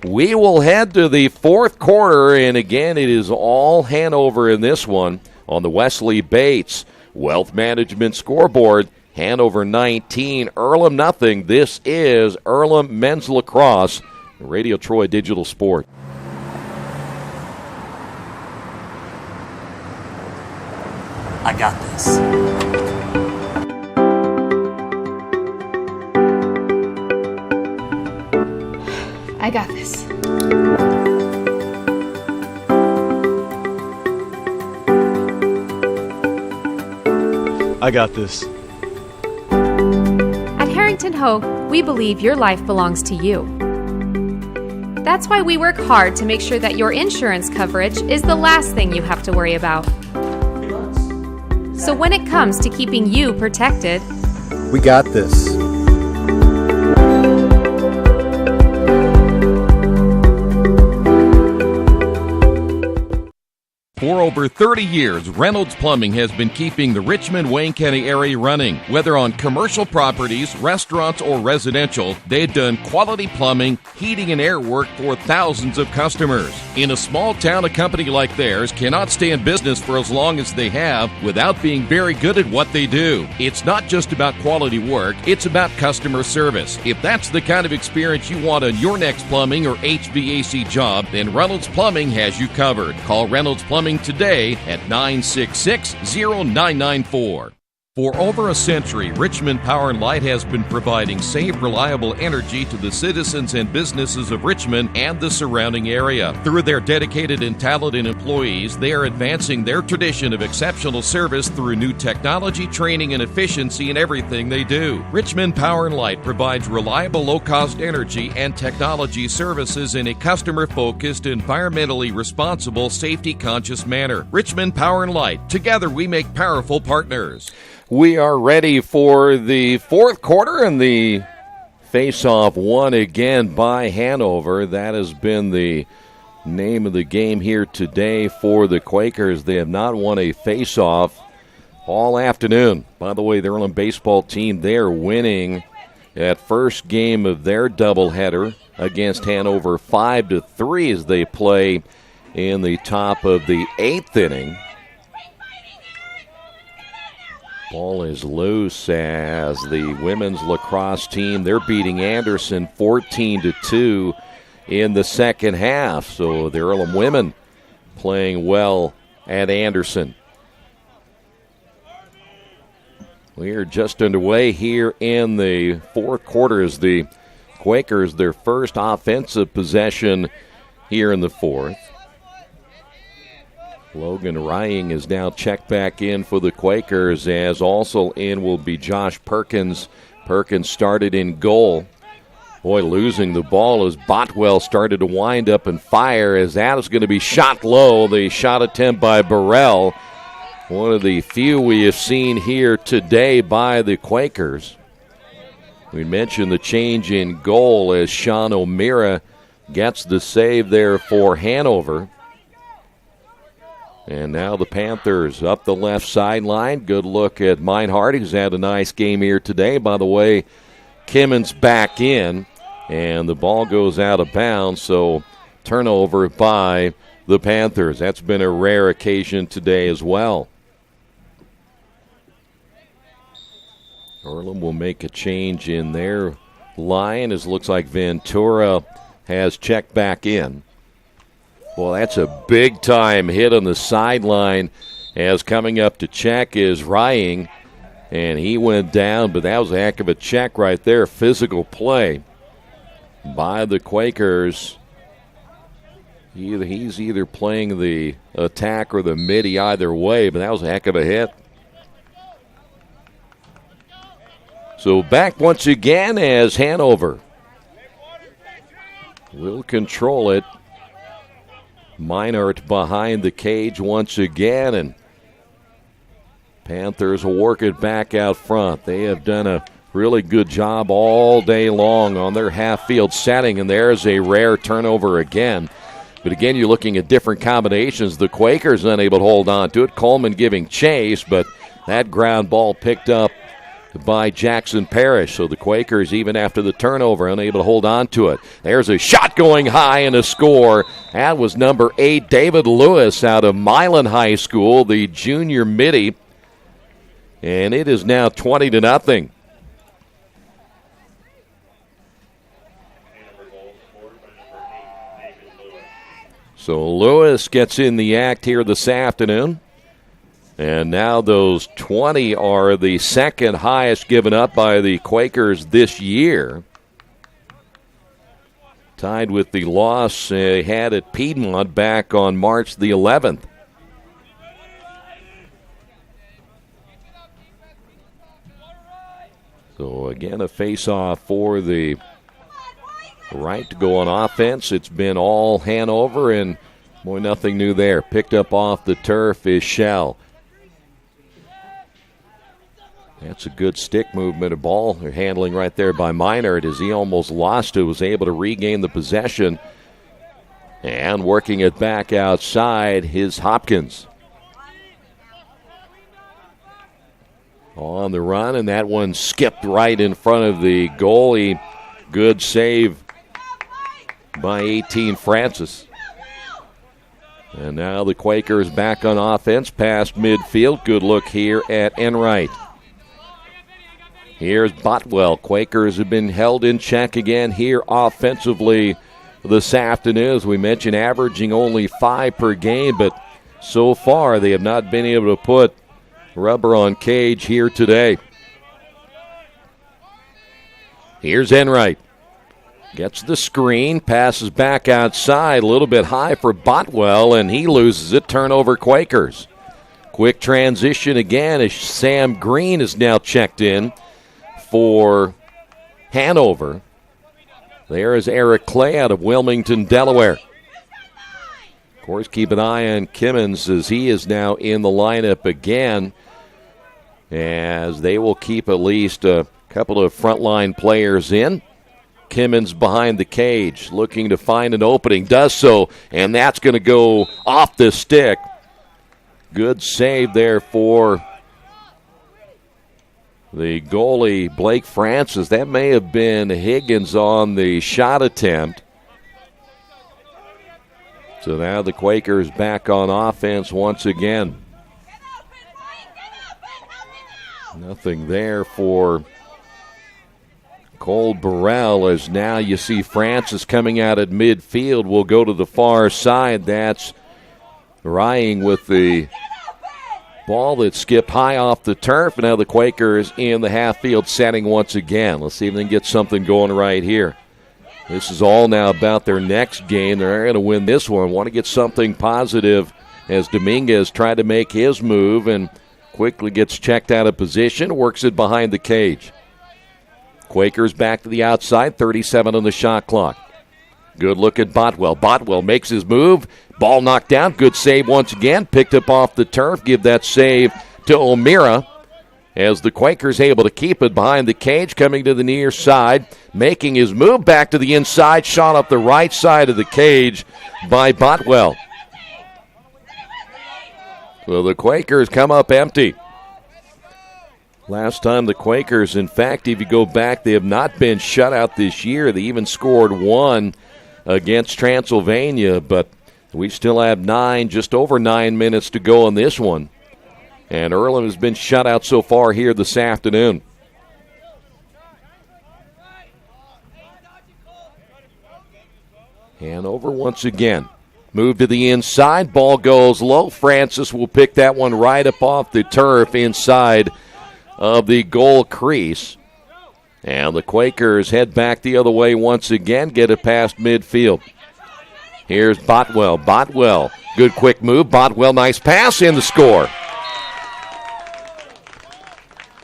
We will head to the fourth quarter, and again, it is all Hanover in this one on the Wesley Bates Wealth Management scoreboard. Hanover 19, Earlham nothing. This is Earlham Men's Lacrosse, Radio Troy Digital Sport. I got this. I got this. I got this. At Harrington Hogue, we believe your life belongs to you. That's why we work hard to make sure that your insurance coverage is the last thing you have to worry about. So when it comes to keeping you protected, We got this. For over 30 years, Reynolds Plumbing has been keeping the Richmond-Wayne County area running. Whether on commercial properties, restaurants, or residential, they've done quality plumbing, heating, and air work for thousands of customers. In a small town, a company like theirs cannot stay in business for as long as they have without being very good at what they do. It's not just about quality work, it's about customer service. If that's the kind of experience you want on your next plumbing or HVAC job, then Reynolds Plumbing has you covered. Call Reynolds Plumbing today at 966-0994. For over a century, Richmond Power and Light has been providing safe, reliable energy to the citizens and businesses of Richmond and the surrounding area. Through their dedicated and talented employees, they are advancing their tradition of exceptional service through new technology, training, and efficiency in everything they do. Richmond Power and Light provides reliable, low-cost energy and technology services in a customer-focused, environmentally responsible, safety-conscious manner. Richmond Power and Light. Together we make powerful partners. We are ready for the fourth quarter, and the face-off won again by Hanover. That has been the name of the game here today for the Quakers. They have not won a face-off all afternoon. By the way, the Earlham baseball team, they're winning that first game of their doubleheader against Hanover 5-3 as they play in the top of the eighth inning. Ball is loose as the women's lacrosse team, they're beating Anderson 14-2 in the second half. So the Earlham women playing well at Anderson. We are just underway here in the fourth quarter as the Quakers, their first offensive possession here in the fourth. Logan Rying is now checked back in for the Quakers, as also in will be Josh Perkins. Perkins started in goal. Boy, losing the ball as Botwell started to wind up and fire, as that is going to be shot low. The shot attempt by Burrell, one of the few we have seen here today by the Quakers. We mentioned the change in goal as Sean O'Meara gets the save there for Hanover. And now the Panthers up the left sideline. Good look at Meinhardt, who's had a nice game here today. By the way, Kimmins back in, and the ball goes out of bounds, so turnover by the Panthers. That's been a rare occasion today as well. Earlham will make a change in their line, as it looks like Ventura has checked back in. Well, that's a big-time hit on the sideline, as coming up to check is Rying, and he went down, but that was a heck of a check right there. Physical play by the Quakers. He's either playing the attack or the midi, either way, but that was a heck of a hit. So back once again as Hanover will control it. Meinert behind the cage once again, and Panthers will work it back out front. They have done a really good job all day long on their half-field setting, and there's a rare turnover again. But again, you're looking at different combinations. The Quakers unable to hold on to it. Coleman giving chase, but that ground ball picked up by Jackson Parrish. So the Quakers, even after the turnover, unable to hold on to it. There's a shot going high and a score. That was number 8, David Lewis, out of Milan High School, the junior midi. And it is now 20-0. So Lewis gets in the act here this afternoon. And now those 20 are the second highest given up by the Quakers this year. Tied with the loss they had at Piedmont back on March the 11th. So again, a face-off for the right to go on offense. It's been all Hanover, and boy, nothing new there. Picked up off the turf is Shell. That's a good stick movement of ball handling right there by Meinert, as he almost lost it, was able to regain the possession. And working it back outside is Hopkins. On the run, and that one skipped right in front of the goalie. Good save by 18 Francis. And now the Quakers back on offense past midfield. Good look here at Enright. Here's Botwell. Quakers have been held in check again here offensively this afternoon. As we mentioned, averaging only 5 per game, but so far they have not been able to put rubber on cage here today. Here's Enright. Gets the screen, passes back outside, a little bit high for Botwell, and he loses it. Turnover Quakers. Quick transition again as Sam Green is now checked in for Hanover. There is Eric Clay out of Wilmington, Delaware. Of course, keep an eye on Kimmins as he is now in the lineup again, as they will keep at least a couple of frontline players in. Kimmins behind the cage, looking to find an opening, does so, and that's going to go off the stick. Good save there for the goalie, Blake Francis. That may have been Higgins on the shot attempt. So now the Quakers back on offense once again. Nothing there for Cole Burrell, as now you see Francis coming out at midfield. Will go to the far side. That's Rying with the Ball that skipped high off the turf. Now the Quakers in the half-field setting once again. Let's see if they can get something going right here. This is all now about their next game. They're going to win this one. Want to get something positive as Dominguez tried to make his move and quickly gets checked out of position, works it behind the cage. Quakers back to the outside, 37 on the shot clock. Good look at Botwell. Botwell makes his move. Ball knocked down. Good save once again. Picked up off the turf. Give that save to O'Meara as the Quakers able to keep it behind the cage, coming to the near side, making his move back to the inside. Shot up the right side of the cage by Botwell. So the Quakers come up empty. Last time the Quakers, in fact, if you go back, they have not been shut out this year. They even scored one against Transylvania, but we still have just over 9 minutes to go in this one. And Earlham has been shut out so far here this afternoon. Hanover once again. Move to the inside. Ball goes low. Francis will pick that one right up off the turf inside of the goal crease. And the Quakers head back the other way once again, get it past midfield. Here's Botwell. Botwell, good quick move. Botwell, nice pass in the score.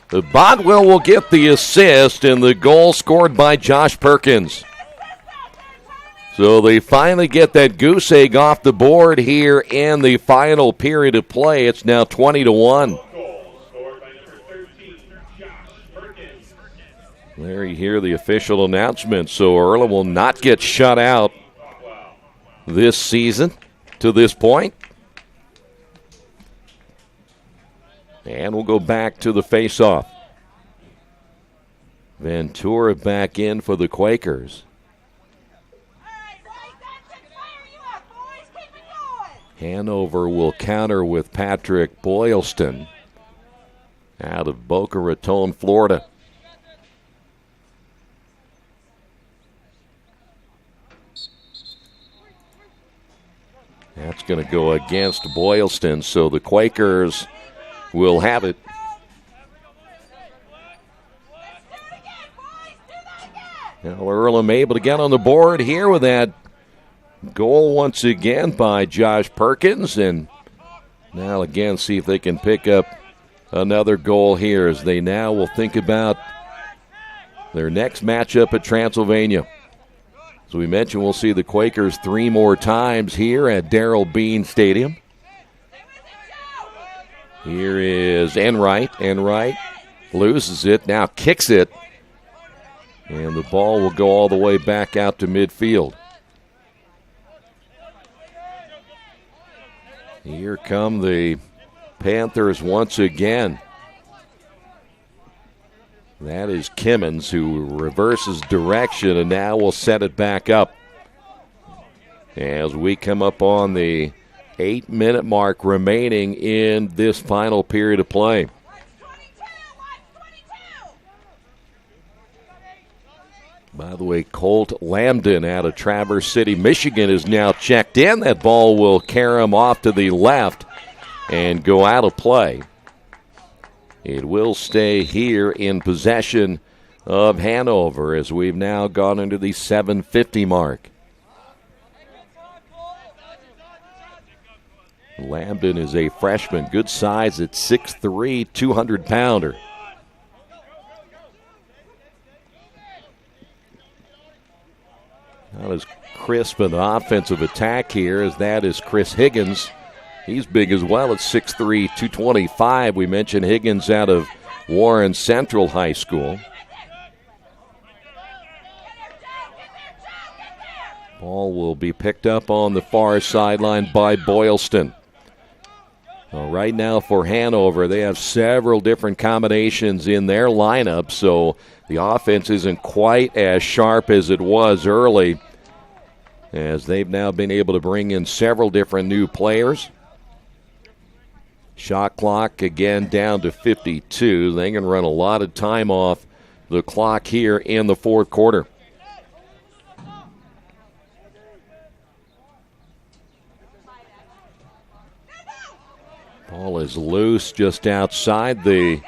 The Botwell will get the assist and the goal scored by Josh Perkins. So they finally get that goose egg off the board here in the final period of play. It's now 20-1. There you hear the official announcement. So Earlham will not get shut out this season to this point. And we'll go back to the face-off. Ventura back in for the Quakers. Hanover will counter with Patrick Boylston out of Boca Raton, Florida. That's going to go against Boylston, so the Quakers will have it. Now Earlham able to get on the board here with that goal once again by Josh Perkins. And now again see if they can pick up another goal here as they now will think about their next matchup at Transylvania. As we mentioned, we'll see the Quakers 3 more times here at Darrell Bean Stadium. Here is Enright. Enright loses it, now kicks it. And the ball will go all the way back out to midfield. Here come the Panthers once again. That is Kimmons who reverses direction and now will set it back up. As we come up on the 8-minute mark remaining in this final period of play. By the way, Colt Lambden out of Traverse City, Michigan is now checked in. That ball will carry him off to the left and go out of play. It will stay here in possession of Hanover as we've now gone into the 7:50 mark. Lambden is a freshman, good size at 6'3", 200-pounder. Not as crisp an offensive attack here as that is Chris Higgins. He's big as well at 6'3", 225. We mentioned Higgins out of Warren Central High School. Ball will be picked up on the far sideline by Boylston. Well, right now for Hanover, they have several different combinations in their lineup, so the offense isn't quite as sharp as it was early, as they've now been able to bring in several different new players. Shot clock again down to 52. They can run a lot of time off the clock here in the fourth quarter. Ball is loose just outside the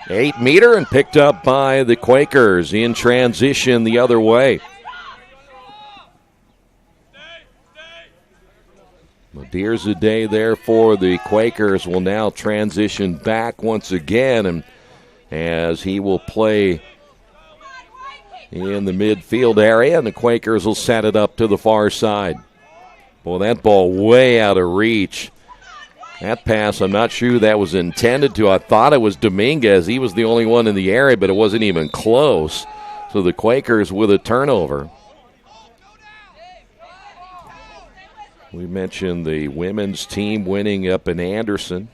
8-meter and picked up by the Quakers in transition the other way. Here's a day there for the Quakers. Will now transition back once again, and as he will play in the midfield area, and the Quakers will set it up to the far side. Boy, that ball way out of reach. That pass, I'm not sure who that was intended to. I thought it was Dominguez. He was the only one in the area, but it wasn't even close. So the Quakers with a turnover. We mentioned the women's team winning up in Anderson.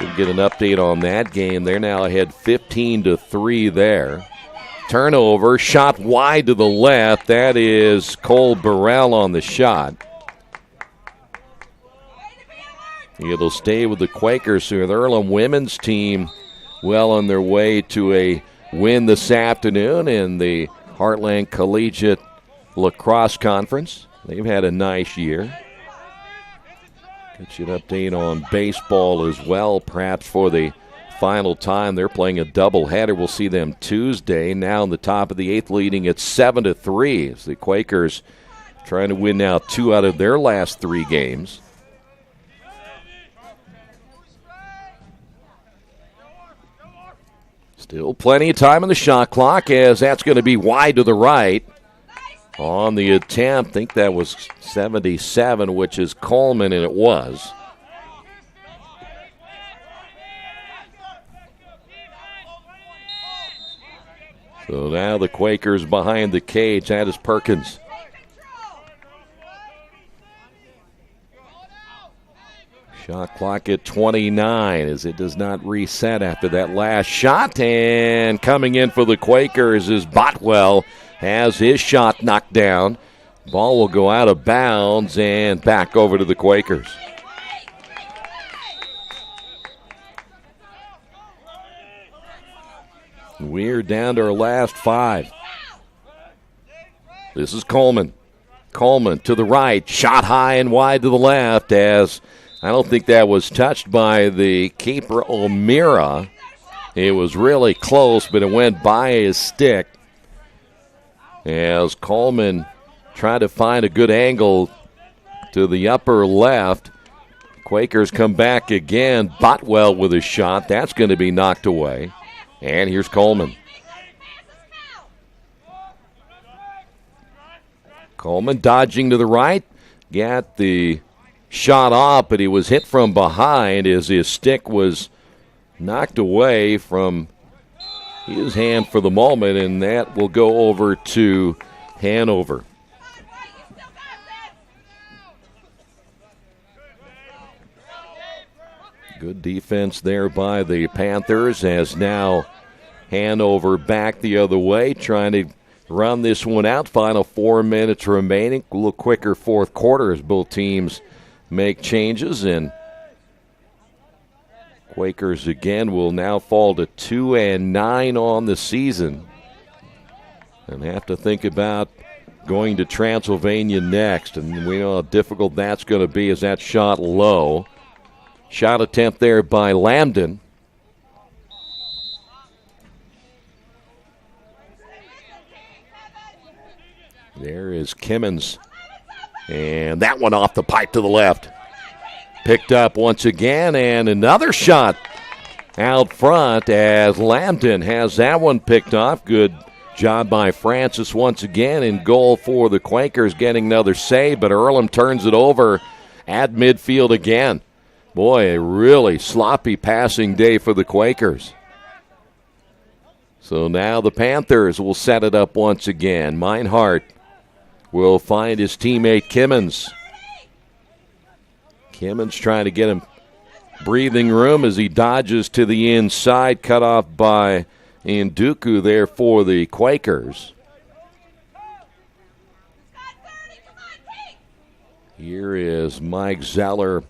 We'll get an update on that game. They're now ahead 15-3 there. Turnover, shot wide to the left. That is Cole Burrell on the shot. It'll stay with the Quakers. So the Earlham women's team well on their way to a win this afternoon in the Heartland Collegiate Lacrosse Conference. They've had a nice year. Get you an update on baseball as well, perhaps for the final time. They're playing a doubleheader. We'll see them Tuesday. Now in the top of the 8th, leading at 7-3 as the Quakers trying to win now 2 out of their last 3 games. Still plenty of time on the shot clock, as that's going to be wide to the right. On the attempt, I think that was 77, which is Coleman, and it was. So now the Quakers behind the cage. That is Perkins. Shot clock at 29 as it does not reset after that last shot. And coming in for the Quakers is Botwell. Has his shot knocked down. Ball will go out of bounds and back over to the Quakers. We're down to our last 5. This is Coleman. Coleman to the right. Shot high and wide to the left, as I don't think that was touched by the keeper, O'Meara. It was really close, but it went by his stick. As Coleman tried to find a good angle to the upper left. Quakers come back again. Botwell with a shot. That's going to be knocked away. And here's Coleman. Coleman dodging to the right. Got the shot off, but he was hit from behind as his stick was knocked away from his hand for the moment, and that will go over to Hanover. Good defense there by the Panthers, as now Hanover back the other way, trying to run this one out. Final 4 minutes remaining. A little quicker fourth quarter as both teams make changes, and Quakers again will now fall to 2-9 on the season and have to think about going to Transylvania next. And we know how difficult that's going to be as that shot low. Shot attempt there by Lambden. There is Kimmins. And that one off the pipe to the left. Picked up once again, and another shot out front as Lambden has that one picked off. Good job by Francis once again in goal for the Quakers, getting another save, but Earlham turns it over at midfield again. Boy, a really sloppy passing day for the Quakers. So now the Panthers will set it up once again. Meinhardt will find his teammate Kimmins. Kimmins trying to get him breathing room as he dodges to the inside, cut off by Nduku there for the Quakers. Here is Mike Zeller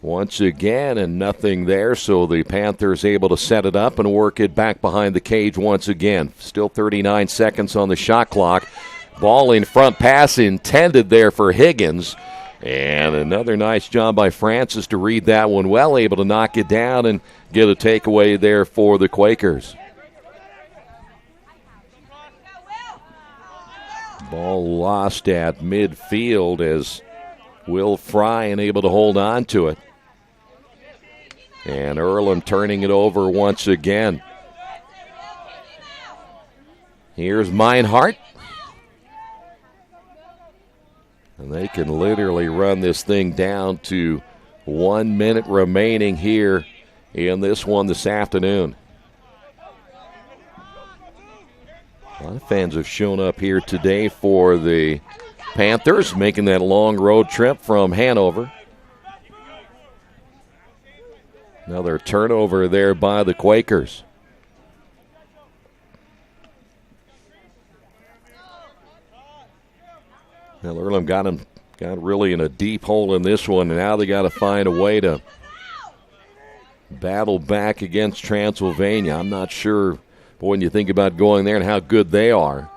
once again, and nothing there, so the Panthers able to set it up and work it back behind the cage once again. Still 39 seconds on the shot clock. Ball in front, pass intended there for Higgins. And another nice job by Francis to read that one well, able to knock it down and get a takeaway there for the Quakers. Ball lost at midfield as Will Fry unable to hold on to it. And Earlham turning it over once again. Here's Meinhardt. And they can literally run this thing down to 1 minute remaining here in this one this afternoon. A lot of fans have shown up here today for the Panthers, making that long road trip from Hanover. Another turnover there by the Quakers. Well, Earlham got really in a deep hole in this one, and now they got to find a way to battle back against Transylvania. I'm not sure, boy, when you think about going there and how good they are.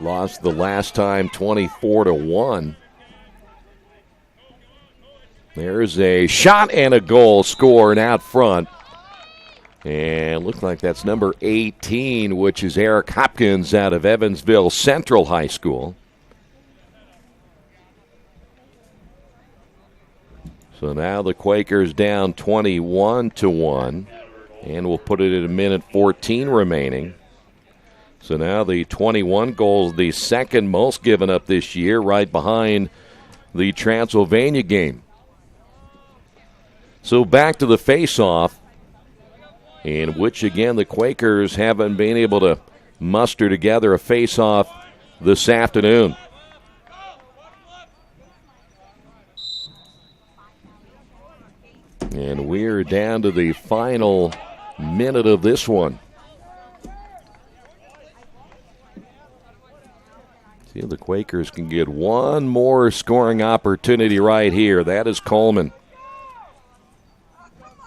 Lost the last time 24-1. There's a shot and a goal scored out front. And looks like that's number 18, which is Eric Hopkins out of Evansville Central High School. So now the Quakers down 21-1, and we'll put it at a minute 14 remaining. So now the 21 goals, the second most given up this year, right behind the Transylvania game. So back to the face-off, in which, again, the Quakers haven't been able to muster together a face-off this afternoon. And we're down to the final minute of this one. See if the Quakers can get one more scoring opportunity right here. That is Coleman.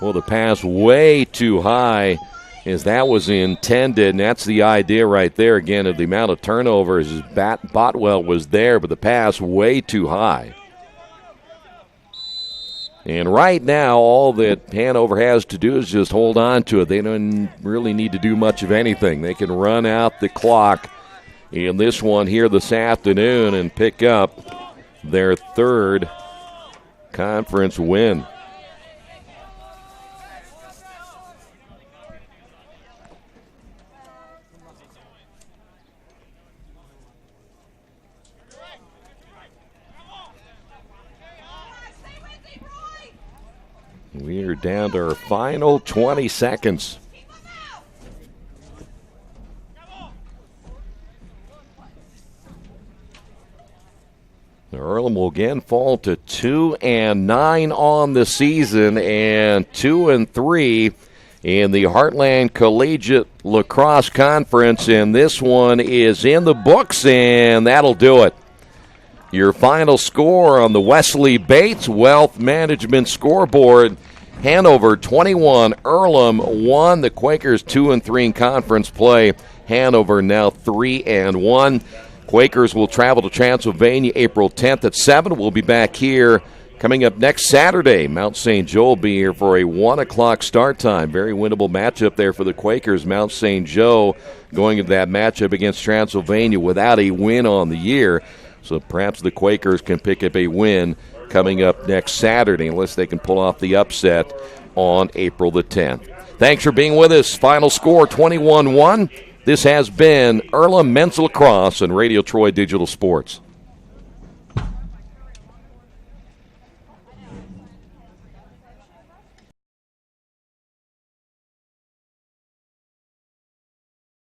Well, the pass way too high as that was intended, and that's the idea right there, again, of the amount of turnovers. Botwell was there, but the pass way too high. And right now, all that Hanover has to do is just hold on to it. They don't really need to do much of anything. They can run out the clock in this one here this afternoon and pick up their third conference win. We are down to our final 20 seconds. Earlham will again fall to 2-9 on the season and 2-3 in the Heartland Collegiate Lacrosse Conference, and this one is in the books, and that'll do it. Your final score on the Wesley Bates Wealth Management scoreboard: Hanover 21, Earlham 1. The Quakers 2-3 in conference play. Hanover now 3-1. Quakers will travel to Transylvania April 10th at 7. We'll be back here coming up next Saturday. Mount St. Joe will be here for a 1 o'clock start time. Very winnable matchup there for the Quakers. Mount St. Joe going into that matchup against Transylvania without a win on the year. So perhaps the Quakers can pick up a win coming up next Saturday, unless they can pull off the upset on April the 10th. Thanks for being with us. Final score 21-1. This has been Earlham Men's Lacrosse and Radio Troy Digital Sports.